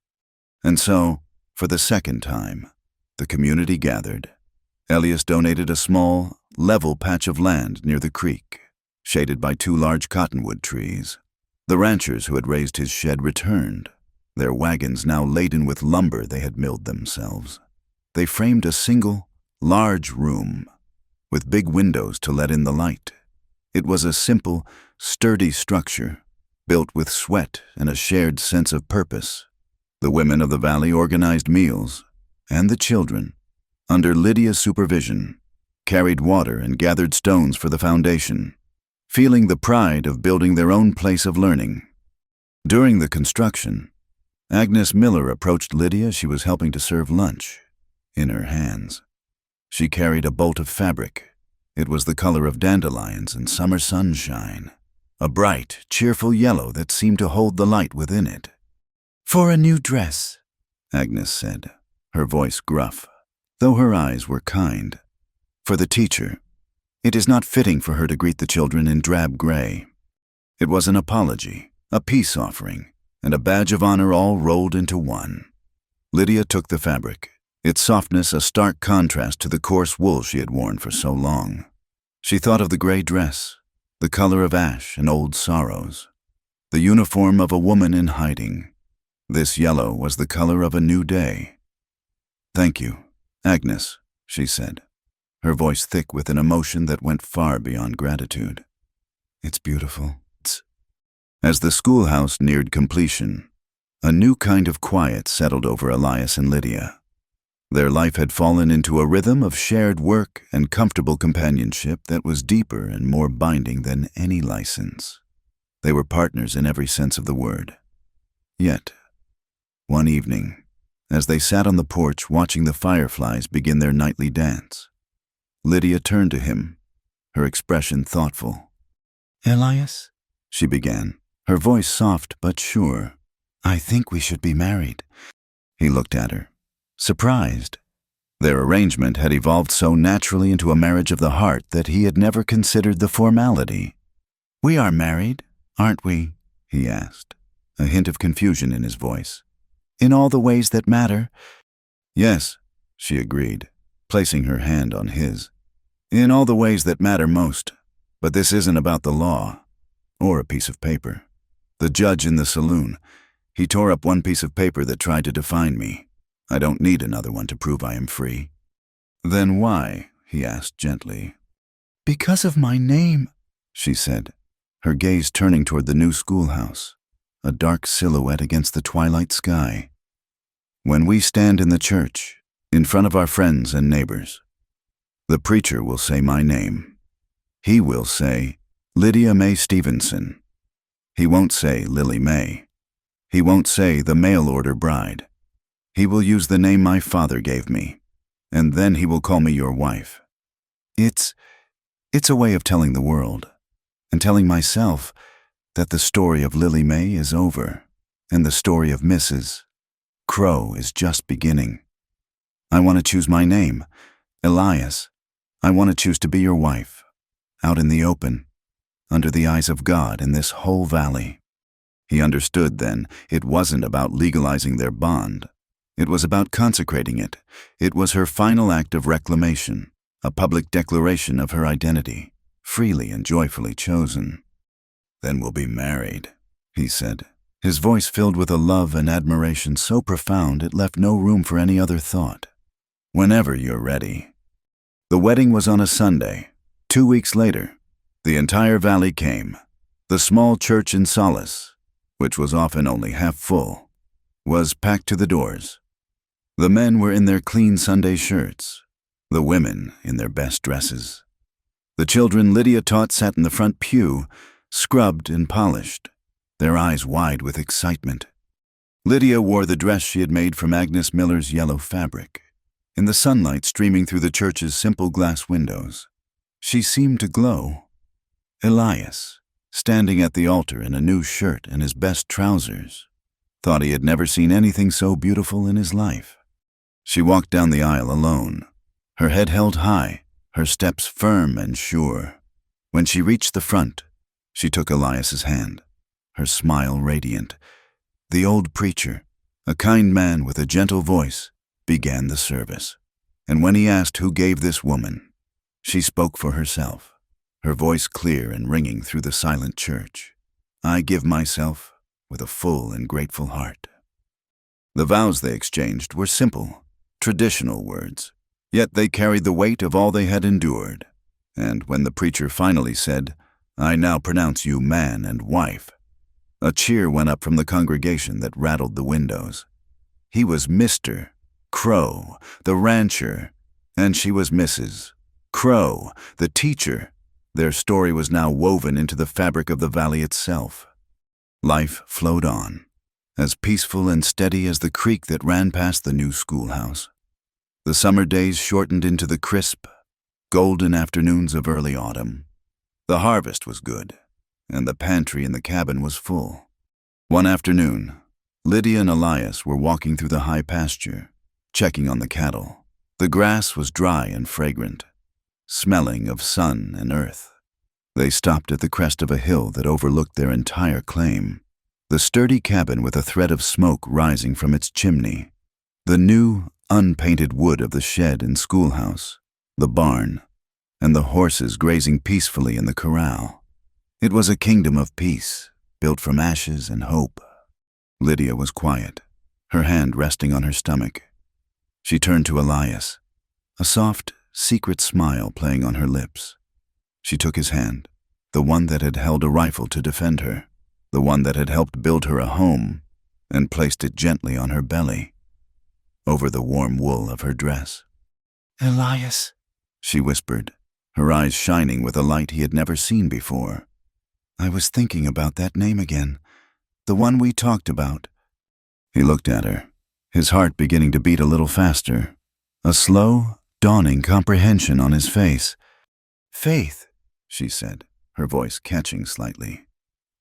And so, for the second time, the community gathered. Elias donated a small, level patch of land near the creek, shaded by 2 large cottonwood trees. The ranchers who had raised his shed returned, their wagons now laden with lumber they had milled themselves. They framed a single, large room, with big windows to let in the light. It was a simple, sturdy structure, built with sweat and a shared sense of purpose. The women of the valley organized meals, and the children, under Lydia's supervision, carried water and gathered stones for the foundation, feeling the pride of building their own place of learning. During the construction, Agnes Miller approached Lydia. She was helping to serve lunch, in her hands. She carried a bolt of fabric, It was the color of dandelions in summer sunshine, a bright, cheerful yellow that seemed to hold the light within it. "For a new dress," Agnes said, her voice gruff, though her eyes were kind. For the teacher, it is not fitting for her to greet the children in drab gray. It was an apology, a peace offering, and a badge of honor all rolled into one. Lydia took the fabric, its softness a stark contrast to the coarse wool she had worn for so long. She thought of the gray dress, the color of ash and old sorrows, the uniform of a woman in hiding. This yellow was the color of a new day. "Thank you, Agnes," she said, her voice thick with an emotion that went far beyond gratitude. "It's beautiful." As the schoolhouse neared completion, a new kind of quiet settled over Elias and Lydia. Their life had fallen into a rhythm of shared work and comfortable companionship that was deeper and more binding than any license. They were partners in every sense of the word. Yet, one evening, as they sat on the porch watching the fireflies begin their nightly dance, Lydia turned to him, her expression thoughtful. "Elias," she began, her voice soft but sure. "I think we should be married." He looked at her, surprised. Their arrangement had evolved so naturally into a marriage of the heart that he had never considered the formality. "We are married, aren't we?" he asked, a hint of confusion in his voice. "In all the ways that matter?" "Yes," she agreed, placing her hand on his. "In all the ways that matter most. But this isn't about the law, or a piece of paper. The judge in the saloon, he tore up one piece of paper that tried to define me. I don't need another one to prove I am free." "Then why?" he asked gently. "Because of my name," she said, her gaze turning toward the new schoolhouse, a dark silhouette against the twilight sky. "When we stand in the church, in front of our friends and neighbors, the preacher will say my name. He will say, Lydia May Stevenson. He won't say Lily May. He won't say the mail-order bride. He will use the name my father gave me, and then he will call me your wife. It's a way of telling the world, and telling myself, that the story of Lily May is over, and the story of Mrs. Crow is just beginning. I want to choose my name, Elias. I want to choose to be your wife, out in the open, under the eyes of God in this whole valley." He understood then it wasn't about legalizing their bond. It was about consecrating it. It was her final act of reclamation, a public declaration of her identity, freely and joyfully chosen. "Then we'll be married," he said, his voice filled with a love and admiration so profound it left no room for any other thought. "Whenever you're ready." The wedding was on a Sunday. 2 weeks later, the entire valley came. The small church in Solace, which was often only half full, was packed to the doors. The men were in their clean Sunday shirts, the women in their best dresses. The children Lydia taught sat in the front pew, scrubbed and polished, their eyes wide with excitement. Lydia wore the dress she had made from Agnes Miller's yellow fabric. In the sunlight streaming through the church's simple glass windows, she seemed to glow. Elias, standing at the altar in a new shirt and his best trousers, thought he had never seen anything so beautiful in his life. She walked down the aisle alone, her head held high, her steps firm and sure. When she reached the front, she took Elias's hand, her smile radiant. The old preacher, a kind man with a gentle voice, began the service. And when he asked who gave this woman, she spoke for herself, her voice clear and ringing through the silent church. "I give myself with a full and grateful heart." The vows they exchanged were simple, traditional words, yet they carried the weight of all they had endured. And when the preacher finally said, "I now pronounce you man and wife," a cheer went up from the congregation that rattled the windows. He was Mr. Crow, the rancher, and she was Mrs. Crow, the teacher. Their story was now woven into the fabric of the valley itself. Life flowed on, as peaceful and steady as the creek that ran past the new schoolhouse. The summer days shortened into the crisp, golden afternoons of early autumn. The harvest was good, and the pantry in the cabin was full. One afternoon, Lydia and Elias were walking through the high pasture, checking on the cattle. The grass was dry and fragrant, smelling of sun and earth. They stopped at the crest of a hill that overlooked their entire claim, the sturdy cabin with a thread of smoke rising from its chimney, the new, unpainted wood of the shed and schoolhouse, the barn, and the horses grazing peacefully in the corral. It was a kingdom of peace, built from ashes and hope. Lydia was quiet, her hand resting on her stomach. She turned to Elias, a soft, secret smile playing on her lips. She took his hand, the one that had held a rifle to defend her, the one that had helped build her a home, and placed it gently on her belly, over the warm wool of her dress. Elias, She whispered, her eyes shining with a light he had never seen before. I was thinking about that name again, the one we talked about. He looked at her, his heart beginning to beat a little faster, a slow, dawning comprehension on his face. Faith, she said, her voice catching slightly.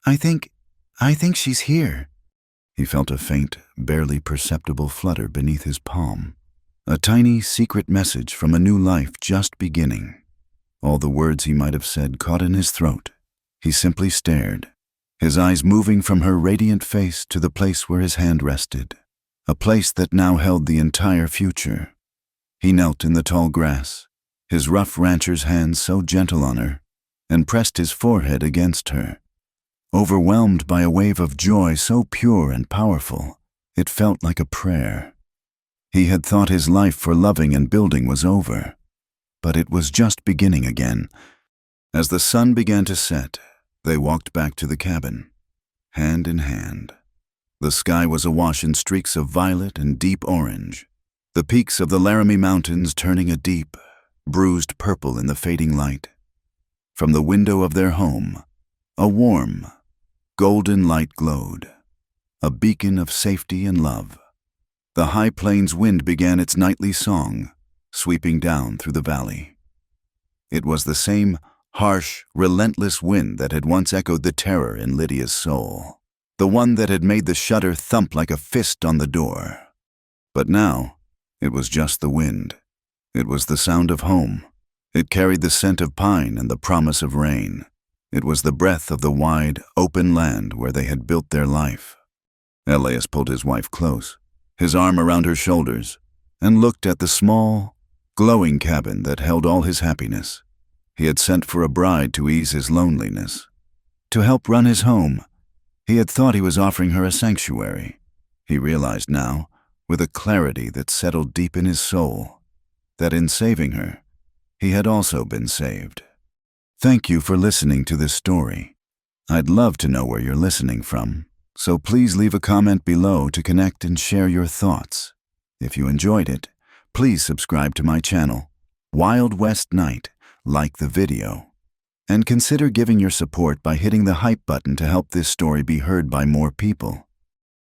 I think she's here. He felt a faint, barely perceptible flutter beneath his palm, a tiny, secret message from a new life just beginning. All the words he might have said caught in his throat. He simply stared, his eyes moving from her radiant face to the place where his hand rested, a place that now held the entire future. He knelt in the tall grass, his rough rancher's hands so gentle on her, and pressed his forehead against her. Overwhelmed by a wave of joy so pure and powerful, it felt like a prayer. He had thought his life for loving and building was over, but it was just beginning again. As the sun began to set, they walked back to the cabin, hand in hand. The sky was awash in streaks of violet and deep orange, the peaks of the Laramie Mountains turning a deep, bruised purple in the fading light. From the window of their home, a warm, golden light glowed, a beacon of safety and love. The high plains wind began its nightly song, sweeping down through the valley. It was the same harsh, relentless wind that had once echoed the terror in Lydia's soul, the one that had made the shutter thump like a fist on the door. But now, it was just the wind. It was the sound of home. It carried the scent of pine and the promise of rain. It was the breath of the wide, open land where they had built their life. Elias pulled his wife close, his arm around her shoulders, and looked at the small, glowing cabin that held all his happiness. He had sent for a bride to ease his loneliness, to help run his home. He had thought he was offering her a sanctuary. He realized now, with a clarity that settled deep in his soul, that in saving her, he had also been saved. Thank you for listening to this story. I'd love to know where you're listening from, so please leave a comment below to connect and share your thoughts. If you enjoyed it, please subscribe to my channel, Wild West Night, like the video, and consider giving your support by hitting the hype button to help this story be heard by more people.